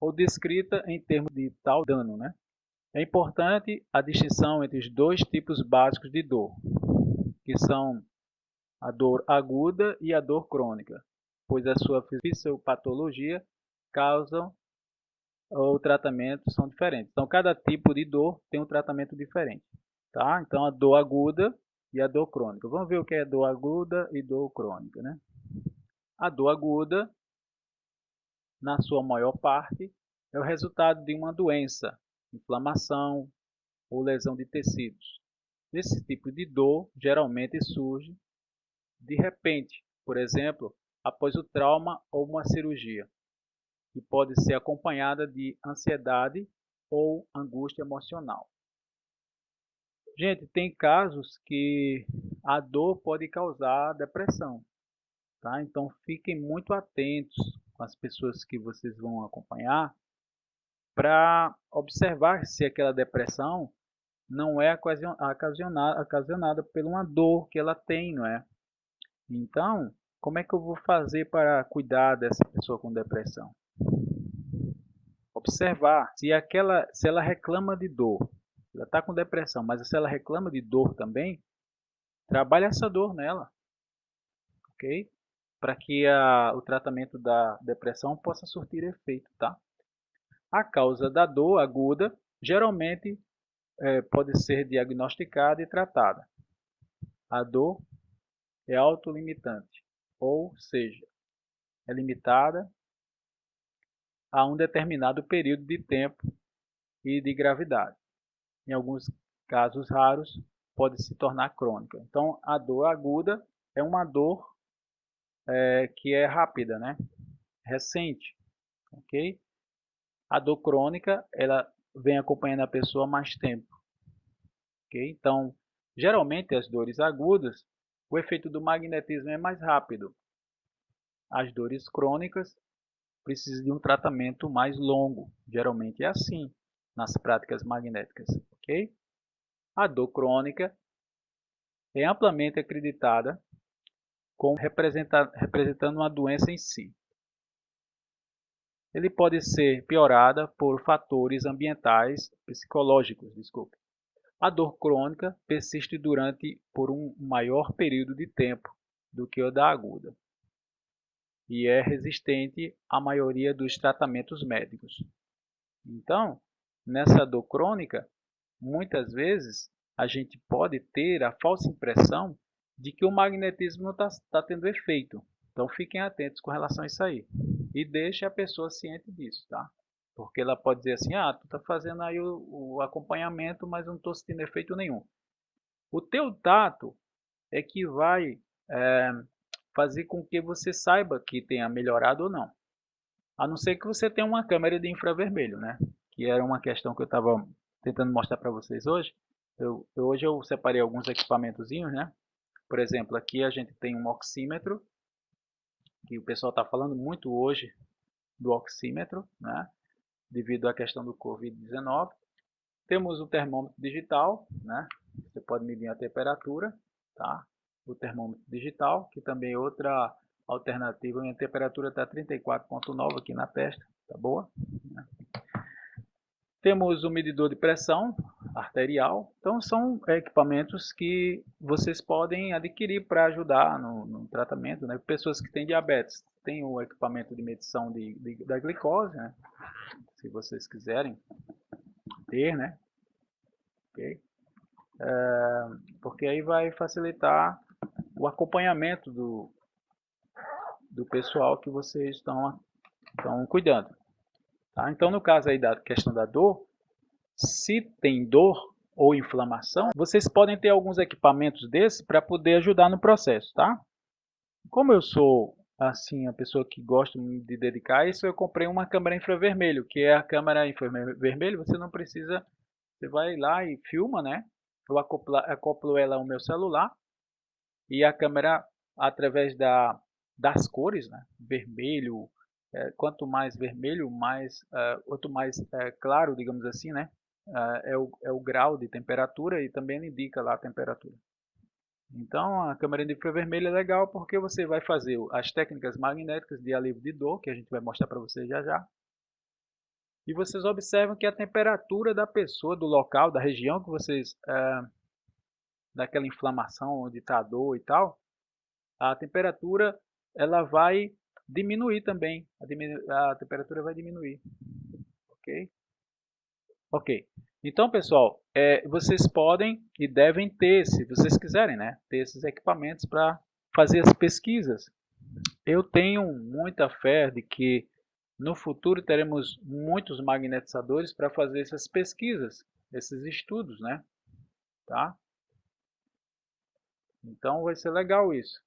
ou descrita em termos de tal dano, né? É importante a distinção entre os dois tipos básicos de dor, que são a dor aguda e a dor crônica, pois a sua fisiopatologia, causa ou tratamento são diferentes. Então, cada tipo de dor tem um tratamento diferente. Tá? Então, a dor aguda e a dor crônica. Vamos ver o que é dor aguda e dor crônica. Né? A dor aguda, na sua maior parte, é o resultado de uma doença, inflamação ou lesão de tecidos. Esse tipo de dor geralmente surge de repente, por exemplo, após o trauma ou uma cirurgia, e pode ser acompanhada de ansiedade ou angústia emocional. Gente, tem casos que a dor pode causar depressão, tá? Então fiquem muito atentos com as pessoas que vocês vão acompanhar para observar se aquela depressão não é ocasionada por uma dor que ela tem, não é? Então, como é que eu vou fazer para cuidar dessa pessoa com depressão? Observar se ela reclama de dor, ela está com depressão, mas se ela reclama de dor também, trabalhe essa dor nela, ok? Para que o tratamento da depressão possa surtir efeito, tá? A causa da dor aguda geralmente pode ser diagnosticada e tratada. A dor é autolimitante, ou seja, é limitada a um determinado período de tempo e de gravidade. Em alguns casos raros, pode se tornar crônica. Então, a dor aguda é uma dor que é rápida, né? Recente, ok? A dor crônica, ela vem acompanhando a pessoa há mais tempo, ok? Então, geralmente as dores agudas, o efeito do magnetismo é mais rápido. As dores crônicas precisam de um tratamento mais longo. Geralmente é assim nas práticas magnéticas, ok? A dor crônica é amplamente acreditada como representando uma doença em si. Ele pode ser piorada por fatores ambientais, psicológicos, desculpe. A dor crônica persiste por um maior período de tempo do que a da aguda e é resistente à maioria dos tratamentos médicos. Então, nessa dor crônica, muitas vezes a gente pode ter a falsa impressão de que o magnetismo não está tendo efeito. Então fiquem atentos com relação a isso aí. E deixe a pessoa ciente disso, tá? Porque ela pode dizer assim, tu está fazendo aí o acompanhamento, mas eu não estou sentindo efeito nenhum. O teu tato é que vai fazer com que você saiba que tenha melhorado ou não. A não ser que você tenha uma câmera de infravermelho, né? Que era uma questão que eu estava tentando mostrar para vocês hoje. Hoje eu separei alguns equipamentozinhos, né? Por exemplo, aqui a gente tem um oxímetro, que o pessoal está falando muito hoje do oxímetro, né? Devido à questão do Covid-19. Temos o termômetro digital, né? Você pode medir a temperatura, tá? O termômetro digital, que também é outra alternativa. Minha temperatura está 34,9 aqui na testa, tá boa? Temos o medidor de pressão arterial. Então, são equipamentos que vocês podem adquirir para ajudar no tratamento. Né? Pessoas que têm diabetes, tem o equipamento de medição da glicose, né? Se vocês quiserem ter, né? Okay? Porque aí vai facilitar o acompanhamento do pessoal que vocês estão cuidando. Tá? Então, no caso aí da questão da dor, Se tem dor ou inflamação, vocês podem ter alguns equipamentos desses para poder ajudar no processo, tá? Como eu sou assim a pessoa que gosta de dedicar a isso, eu comprei uma câmera infravermelho, que é a câmera infravermelho, você não precisa, você vai lá e filma, né? Eu acoplo ela ao meu celular e a câmera, através das cores, né? Vermelho, quanto mais vermelho, quanto mais claro, digamos assim, né? É o grau de temperatura e também ele indica lá a temperatura. Então, a câmera de infravermelho é legal porque você vai fazer as técnicas magnéticas de alívio de dor, que a gente vai mostrar para vocês já já. E vocês observam que a temperatura da pessoa, do local, da região que vocês, daquela inflamação onde está a dor e tal, a temperatura ela vai diminuir também. A temperatura vai diminuir, ok? Ok. Então, pessoal, vocês podem e devem ter, se vocês quiserem, né, ter esses equipamentos para fazer as pesquisas. Eu tenho muita fé de que no futuro teremos muitos magnetizadores para fazer essas pesquisas, esses estudos, né? Tá? Então vai ser legal isso.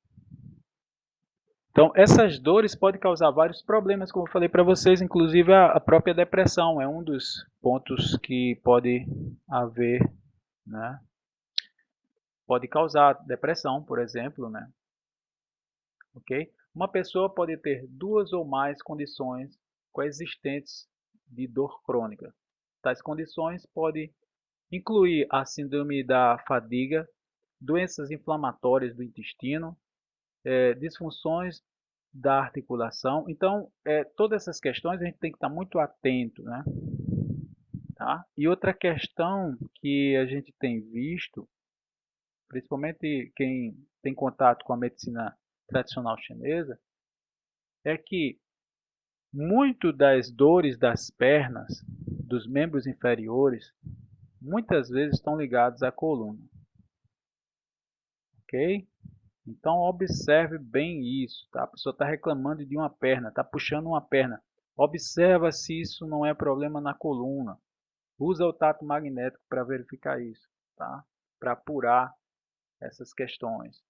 Então, essas dores podem causar vários problemas, como eu falei para vocês, inclusive a própria depressão é um dos pontos que pode haver, né? Pode causar depressão, por exemplo, né? Ok? Uma pessoa pode ter duas ou mais condições coexistentes de dor crônica. Tais condições podem incluir a síndrome da fadiga, doenças inflamatórias do intestino, disfunções da articulação. Então, todas essas questões a gente tem que estar muito atento, né? Tá? E outra questão que a gente tem visto, principalmente quem tem contato com a medicina tradicional chinesa, é que muito das dores das pernas, dos membros inferiores, muitas vezes estão ligados à coluna, ok? Então observe bem isso, tá? A pessoa está reclamando de uma perna, está puxando uma perna. Observa se isso não é problema na coluna. Usa o tato magnético para verificar isso, tá? Para apurar essas questões.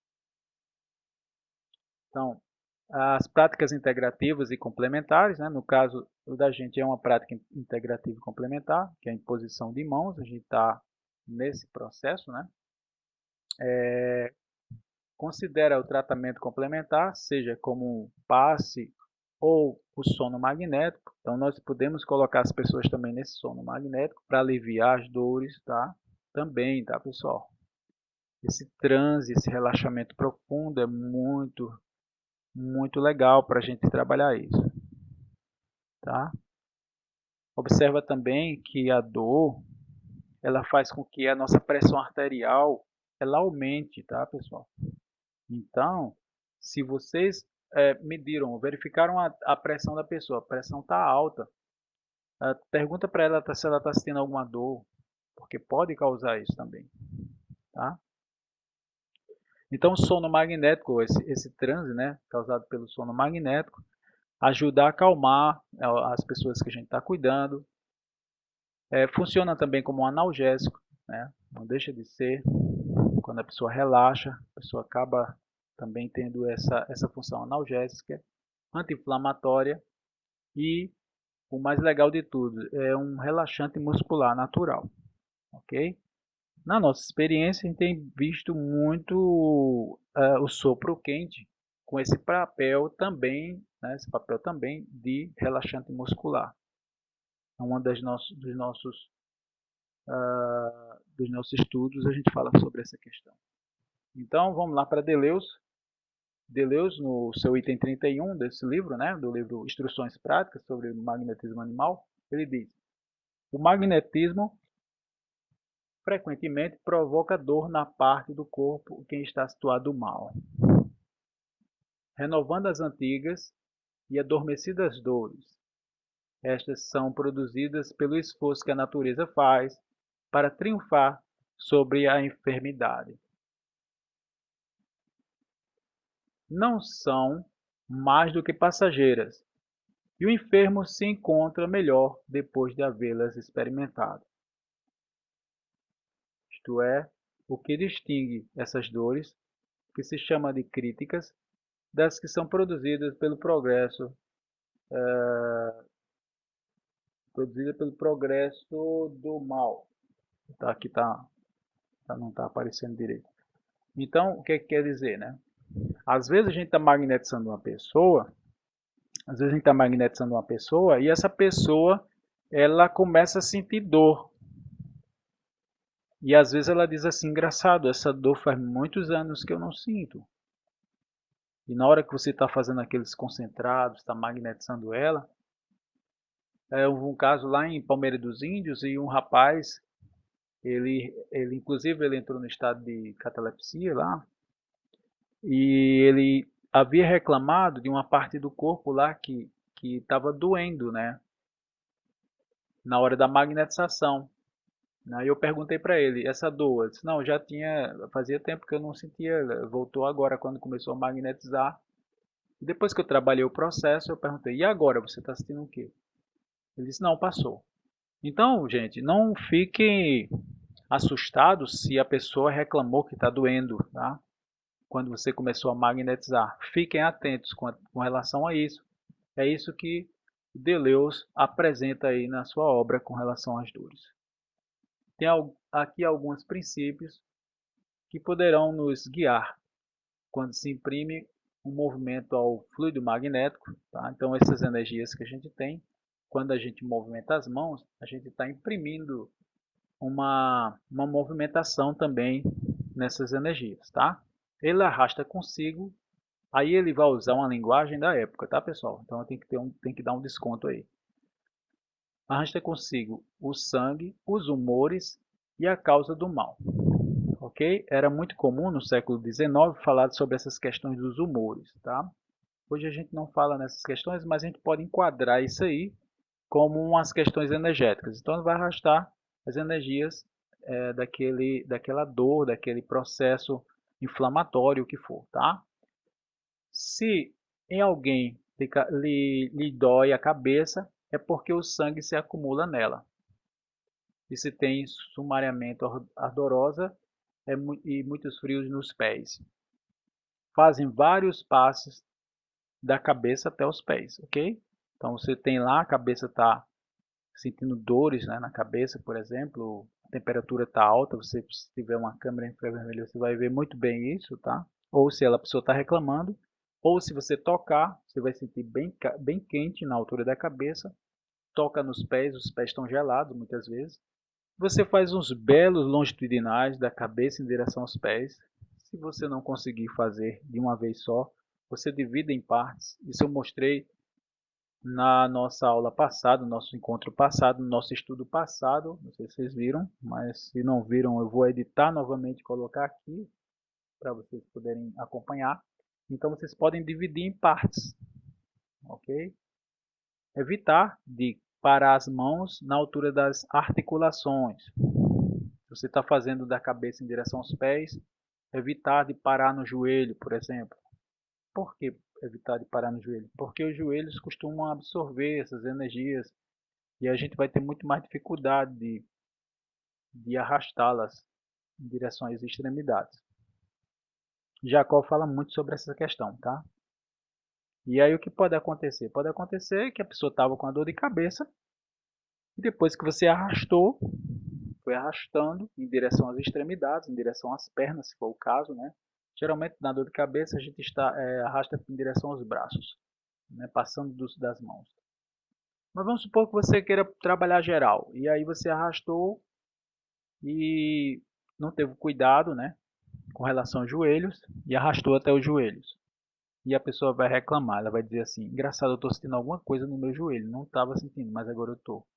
Então, as práticas integrativas e complementares, né? No caso da gente é uma prática integrativa e complementar, que é a imposição de mãos, a gente está nesse processo, né? Considera o tratamento complementar, seja como um passe ou o sono magnético. Então, nós podemos colocar as pessoas também nesse sono magnético para aliviar as dores, tá? Também, tá, pessoal? Esse transe, esse relaxamento profundo é muito, muito legal para a gente trabalhar isso, tá? Observa também que a dor, ela faz com que a nossa pressão arterial, ela aumente, tá, pessoal? Então, se vocês mediram, verificaram a pressão da pessoa, a pressão está alta, pergunta para ela se ela está sentindo alguma dor, porque pode causar isso também, tá? Então, o sono magnético, esse transe, né, causado pelo sono magnético, ajuda a acalmar as pessoas que a gente está cuidando. Funciona também como um analgésico, né? Não deixa de ser. Quando a pessoa relaxa, a pessoa acaba também tendo essa função analgésica, anti-inflamatória e, o mais legal de tudo, é um relaxante muscular natural, ok? Na nossa experiência, a gente tem visto muito o sopro quente com esse papel também, né, esse papel também de relaxante muscular. É uma dos nossos estudos, a gente fala sobre essa questão. Então, vamos lá para Deleuze. Deleuze, no seu item 31 desse livro, né, do livro Instruções Práticas sobre o Magnetismo Animal, ele diz: o magnetismo frequentemente provoca dor na parte do corpo em que está situado mal, renovando as antigas e adormecidas dores. Estas são produzidas pelo esforço que a natureza faz para triunfar sobre a enfermidade. Não são mais do que passageiras, e o enfermo se encontra melhor depois de havê-las experimentado. isto é, o que distingue essas dores, que se chama de críticas, das que são produzidas pelo progresso, do mal. Tá, aqui não está aparecendo direito. Então, o que quer dizer, né? Às vezes a gente está magnetizando uma pessoa, e essa pessoa ela começa a sentir dor. E às vezes ela diz assim, engraçado, essa dor faz muitos anos que eu não sinto. E na hora que você está fazendo aqueles concentrados, está magnetizando ela, houve um caso lá em Palmeira dos Índios e um rapaz, inclusive ele entrou no estado de catalepsia lá, e ele havia reclamado de uma parte do corpo lá que estava doendo, né? Na hora da magnetização. Aí eu perguntei para ele, essa dor? Ele disse, não, fazia tempo que eu não sentia, voltou agora quando começou a magnetizar. E depois que eu trabalhei o processo, eu perguntei, e agora você está sentindo o quê? Ele disse, não, passou. Então, gente, não fiquem assustados se a pessoa reclamou que está doendo, tá? Quando você começou a magnetizar. Fiquem atentos com relação a isso. É isso que Deleuze apresenta aí na sua obra com relação às dores. Tem aqui alguns princípios que poderão nos guiar quando se imprime um movimento ao fluido magnético. Tá? Então, essas energias que a gente tem, quando a gente movimenta as mãos, a gente está imprimindo uma movimentação também nessas energias. Tá? Ele arrasta consigo, aí ele vai usar uma linguagem da época, tá, pessoal? Então, tem que dar um desconto aí. Arrasta consigo o sangue, os humores e a causa do mal. Ok? Era muito comum no século XIX falar sobre essas questões dos humores. Tá? Hoje a gente não fala nessas questões, mas a gente pode enquadrar isso aí como umas questões energéticas. Então vai arrastar as energias daquela dor, daquele processo inflamatório que for. Tá? Se em alguém lhe dói a cabeça, é porque o sangue se acumula nela. E se tem sumariamento ardorosa e muitos frios nos pés. Fazem vários passos da cabeça até os pés, ok? Então você tem lá, a cabeça está sentindo dores, né, na cabeça, por exemplo, a temperatura está alta, se tiver uma câmera infravermelha, você vai ver muito bem isso, tá? Ou se a pessoa está reclamando, ou se você tocar, você vai sentir bem quente na altura da cabeça, toca nos pés, os pés estão gelados muitas vezes. Você faz uns belos longitudinais da cabeça em direção aos pés. Se você não conseguir fazer de uma vez só, você divide em partes. Isso eu mostrei na nossa aula passada, no nosso encontro passado, no nosso estudo passado. Não sei se vocês viram, mas se não viram, eu vou editar novamente e colocar aqui para vocês poderem acompanhar. Então vocês podem dividir em partes, ok? Evitar de parar as mãos na altura das articulações. Você está fazendo da cabeça em direção aos pés, evitar de parar no joelho, por exemplo. Por que evitar de parar no joelho? Porque os joelhos costumam absorver essas energias e a gente vai ter muito mais dificuldade de arrastá-las em direção às extremidades. Jacó fala muito sobre essa questão, tá? E aí o que pode acontecer? Pode acontecer que a pessoa estava com a dor de cabeça e depois que você arrastou, foi arrastando em direção às extremidades, em direção às pernas, se for o caso, né? Geralmente na dor de cabeça a gente arrasta em direção aos braços, né? Passando das mãos. Mas vamos supor que você queira trabalhar geral, e aí você arrastou e não teve cuidado, né? Com relação aos joelhos, e arrastou até os joelhos. E a pessoa vai reclamar, ela vai dizer assim, engraçado, eu estou sentindo alguma coisa no meu joelho, não estava sentindo, mas agora eu estou.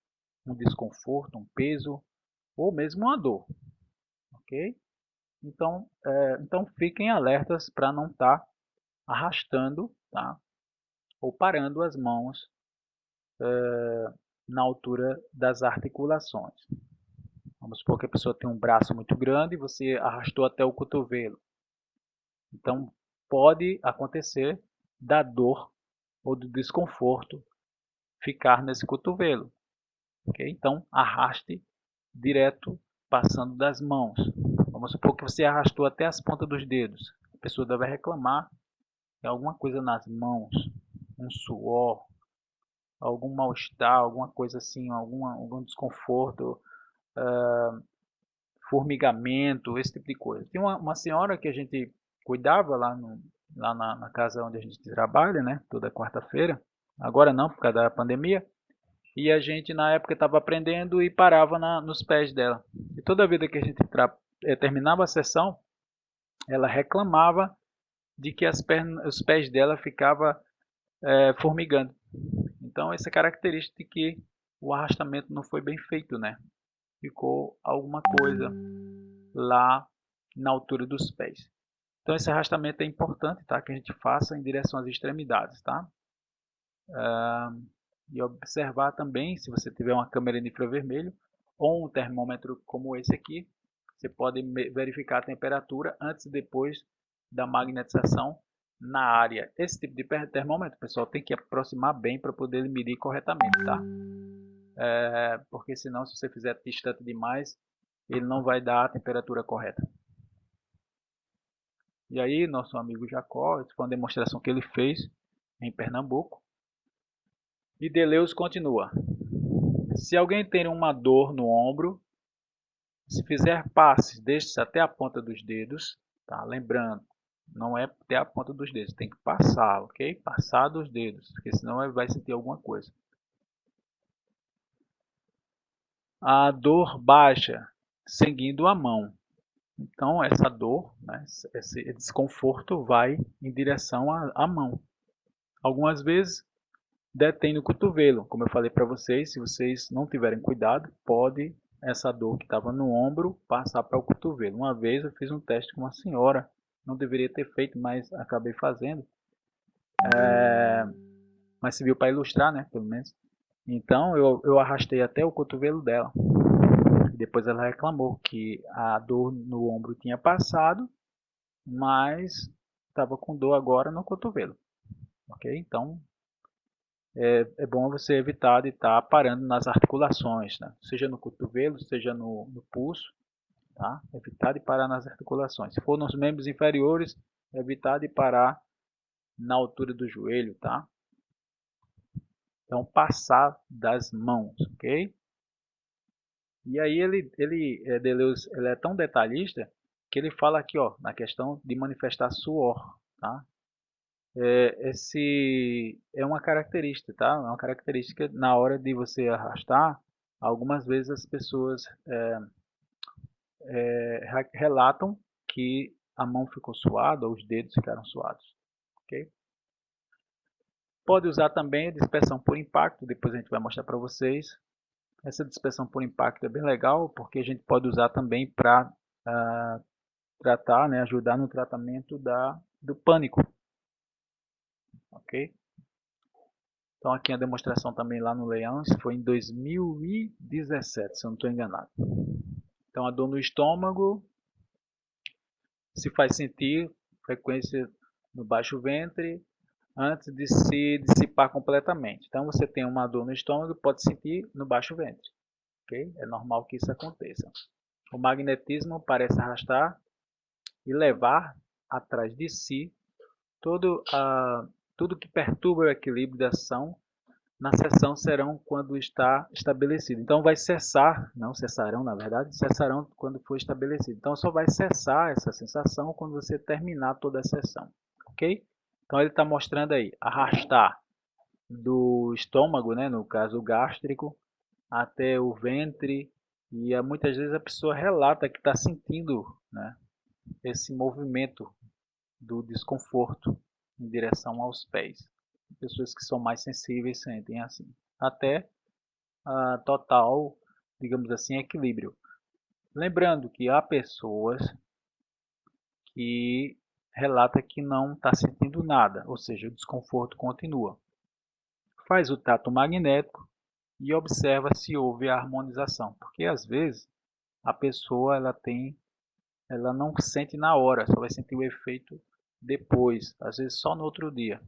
Um desconforto, um peso, ou mesmo uma dor, ok? Então fiquem alertas para não estar arrastando, tá? Ou parando as mãos na altura das articulações. Vamos supor que a pessoa tem um braço muito grande e você arrastou até o cotovelo. Então pode acontecer da dor ou do desconforto ficar nesse cotovelo, ok? Então arraste direto passando das mãos. Vamos supor que você arrastou até as pontas dos dedos. A pessoa deve reclamar de alguma coisa nas mãos, um suor, algum mal-estar, alguma coisa assim, algum desconforto, formigamento, esse tipo de coisa. Tem uma senhora que a gente cuidava lá na casa onde a gente trabalha, né? Toda quarta-feira. Agora não, por causa da pandemia. E a gente na época estava aprendendo e parava nos pés dela. E toda vida que a gente terminava a sessão, ela reclamava de que os pés dela ficavam formigando. Então essa característica de que o arrastamento não foi bem feito, né? Ficou alguma coisa lá na altura dos pés. Então esse arrastamento é importante, tá? Que a gente faça em direção às extremidades, tá? E observar também, se você tiver uma câmera de infravermelho ou um termômetro como esse aqui, você pode verificar a temperatura antes e depois da magnetização na área. Esse tipo de termômetro, pessoal, tem que aproximar bem para poder medir corretamente, tá? Porque senão, se você fizer distante demais, ele não vai dar a temperatura correta. E aí, nosso amigo Jacó, essa foi uma demonstração que ele fez em Pernambuco. E Deleuze continua. Se alguém tem uma dor no ombro, se fizer passes destes até a ponta dos dedos, tá? Lembrando, não é até a ponta dos dedos, tem que passar, ok? Passar dos dedos, porque senão ele vai sentir alguma coisa. A dor baixa, seguindo a mão. Então, essa dor, né, esse desconforto vai em direção à mão. Algumas vezes detém no cotovelo, como eu falei para vocês, se vocês não tiverem cuidado, pode essa dor que estava no ombro passar para o cotovelo. Uma vez eu fiz um teste com uma senhora, não deveria ter feito, mas acabei fazendo. Mas serviu para ilustrar, né, pelo menos. Então eu arrastei até o cotovelo dela. Depois ela reclamou que a dor no ombro tinha passado, mas estava com dor agora no cotovelo. Ok? Então é bom você evitar de estar parando nas articulações, né? Seja no cotovelo, seja no pulso, tá? Evitar de parar nas articulações. Se for nos membros inferiores, evitar de parar na altura do joelho, tá? Então, passar das mãos, ok? E aí Deleuze, ele é tão detalhista que ele fala aqui, ó, na questão de manifestar suor, tá? Esse é uma característica, tá? É uma característica na hora de você arrastar. Algumas vezes as pessoas relatam que a mão ficou suada ou os dedos ficaram suados, ok? Pode usar também a dispersão por impacto, depois a gente vai mostrar para vocês. Essa dispersão por impacto é bem legal, porque a gente pode usar também para tratar, né, ajudar no tratamento do pânico, ok? Então aqui a demonstração também lá no Leão, isso foi em 2017, se eu não estou enganado. Então a dor no estômago se faz sentir, frequência no baixo ventre, antes de se dissipar completamente. Então você tem uma dor no estômago, pode sentir no baixo ventre, ok? É normal que isso aconteça. O magnetismo parece arrastar e levar atrás de si tudo que perturba o equilíbrio da ação na sessão serão quando está estabelecido. Então vai cessar, não cessarão na verdade, cessarão quando for estabelecido. Então só vai cessar essa sensação quando você terminar toda a sessão, ok? Então ele está mostrando aí, arrastar do estômago, né, no caso gástrico, até o ventre, e muitas vezes a pessoa relata que está sentindo, né, esse movimento do desconforto em direção aos pés. Pessoas que são mais sensíveis sentem assim. Até a total, digamos assim, equilíbrio. Lembrando que há pessoas que relata que não está sentindo nada, ou seja, o desconforto continua. Faz o tato magnético e observa se houve a harmonização, porque às vezes a pessoa ela não sente na hora, só vai sentir o efeito depois, às vezes só no outro dia.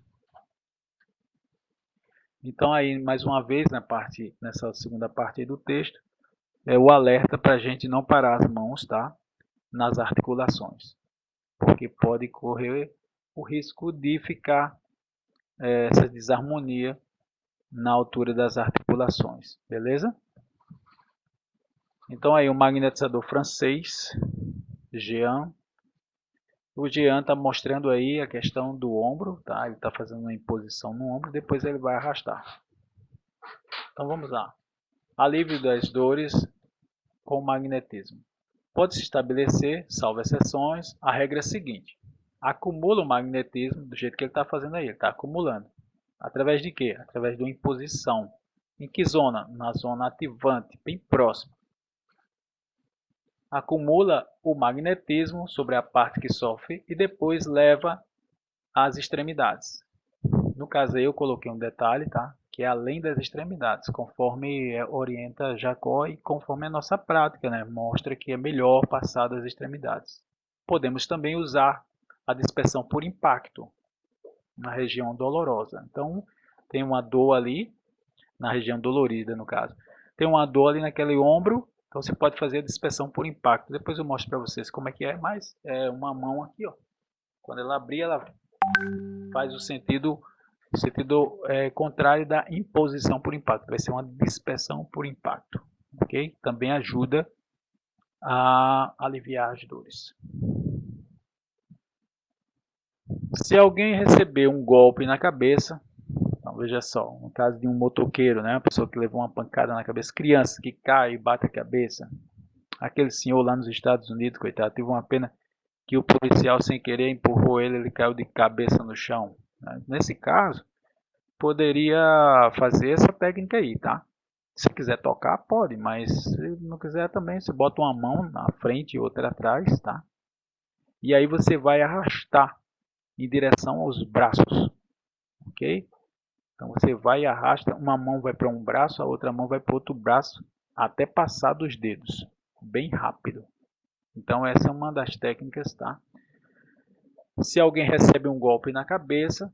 Então aí mais uma vez nessa segunda parte do texto, o alerta para a gente não parar as mãos, tá? Nas articulações, porque pode correr o risco de ficar essa desarmonia na altura das articulações, beleza? Então aí o magnetizador francês, Jean. O Jean está mostrando aí a questão do ombro, tá? Ele está fazendo uma imposição no ombro, depois ele vai arrastar. Então vamos lá. Alívio das dores com magnetismo. Pode-se estabelecer, salvo exceções, a regra seguinte. Acumula o magnetismo do jeito que ele está fazendo aí, ele está acumulando. Através de quê? Através de uma imposição. Em que zona? Na zona ativante, bem próxima. Acumula o magnetismo sobre a parte que sofre e depois leva às extremidades. No caso aí eu coloquei um detalhe, tá? Que é além das extremidades, conforme orienta Jacó e conforme a nossa prática, né? Mostra que é melhor passar das extremidades. Podemos também usar a dispersão por impacto na região dolorosa. Então, tem uma dor ali, na região dolorida no caso. Tem uma dor ali naquele ombro, então você pode fazer a dispersão por impacto. Depois eu mostro para vocês como é que é, mas é uma mão aqui, ó. Quando ela abrir, ela faz o sentido contrário da imposição por impacto. Vai ser uma dispersão por impacto. Ok? Também ajuda a aliviar as dores. Se alguém receber um golpe na cabeça, então veja só, no caso de um motoqueiro, né, uma pessoa que levou uma pancada na cabeça, criança que cai e bate a cabeça, aquele senhor lá nos Estados Unidos, coitado, teve uma pena que o policial sem querer empurrou ele, ele caiu de cabeça no chão. Nesse caso, poderia fazer essa técnica aí, tá? Se quiser tocar, pode, mas se não quiser também, você bota uma mão na frente e outra atrás, tá? E aí você vai arrastar em direção aos braços, ok? Então você vai e arrasta, uma mão vai para um braço, a outra mão vai para outro braço, até passar dos dedos, bem rápido. Então essa é uma das técnicas, tá? Se alguém recebe um golpe na cabeça,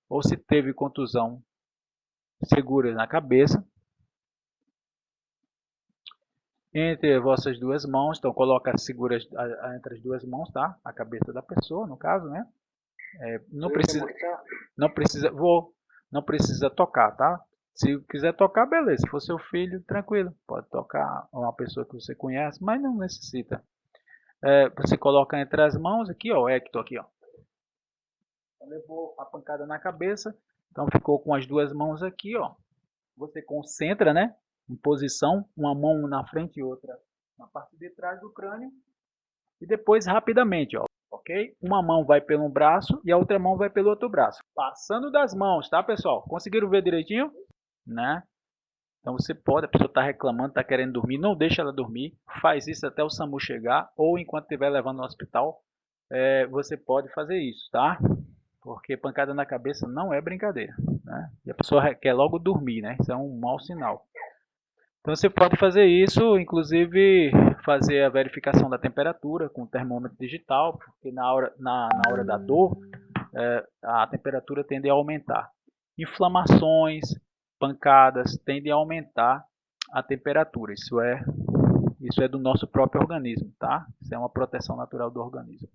ou se teve contusão, segura na cabeça, entre vossas duas mãos, então coloca, segura entre as duas mãos, tá? A cabeça da pessoa, no caso, né? Não precisa tocar, tá? Se quiser tocar, beleza. Se for seu filho, tranquilo, pode tocar uma pessoa que você conhece, mas não necessita. Você coloca entre as mãos aqui, ó, o Hector aqui, ó. Levou a pancada na cabeça, então ficou com as duas mãos aqui, ó. Você concentra, né? Em posição, uma mão na frente e outra na parte de trás do crânio. E depois rapidamente, ó, ok? Uma mão vai pelo braço e a outra mão vai pelo outro braço. Passando das mãos, tá, pessoal? Conseguiram ver direitinho? Né? Então você pode, a pessoa está reclamando, está querendo dormir, não deixa ela dormir. Faz isso até o SAMU chegar ou enquanto estiver levando no hospital. Você pode fazer isso, tá? Porque pancada na cabeça não é brincadeira, né? E a pessoa quer logo dormir, né? Isso é um mau sinal. Então você pode fazer isso, inclusive fazer a verificação da temperatura com o termômetro digital, porque na hora da dor a temperatura tende a aumentar. Inflamações, pancadas tendem a aumentar a temperatura. Isso é do nosso próprio organismo, tá? Isso é uma proteção natural do organismo.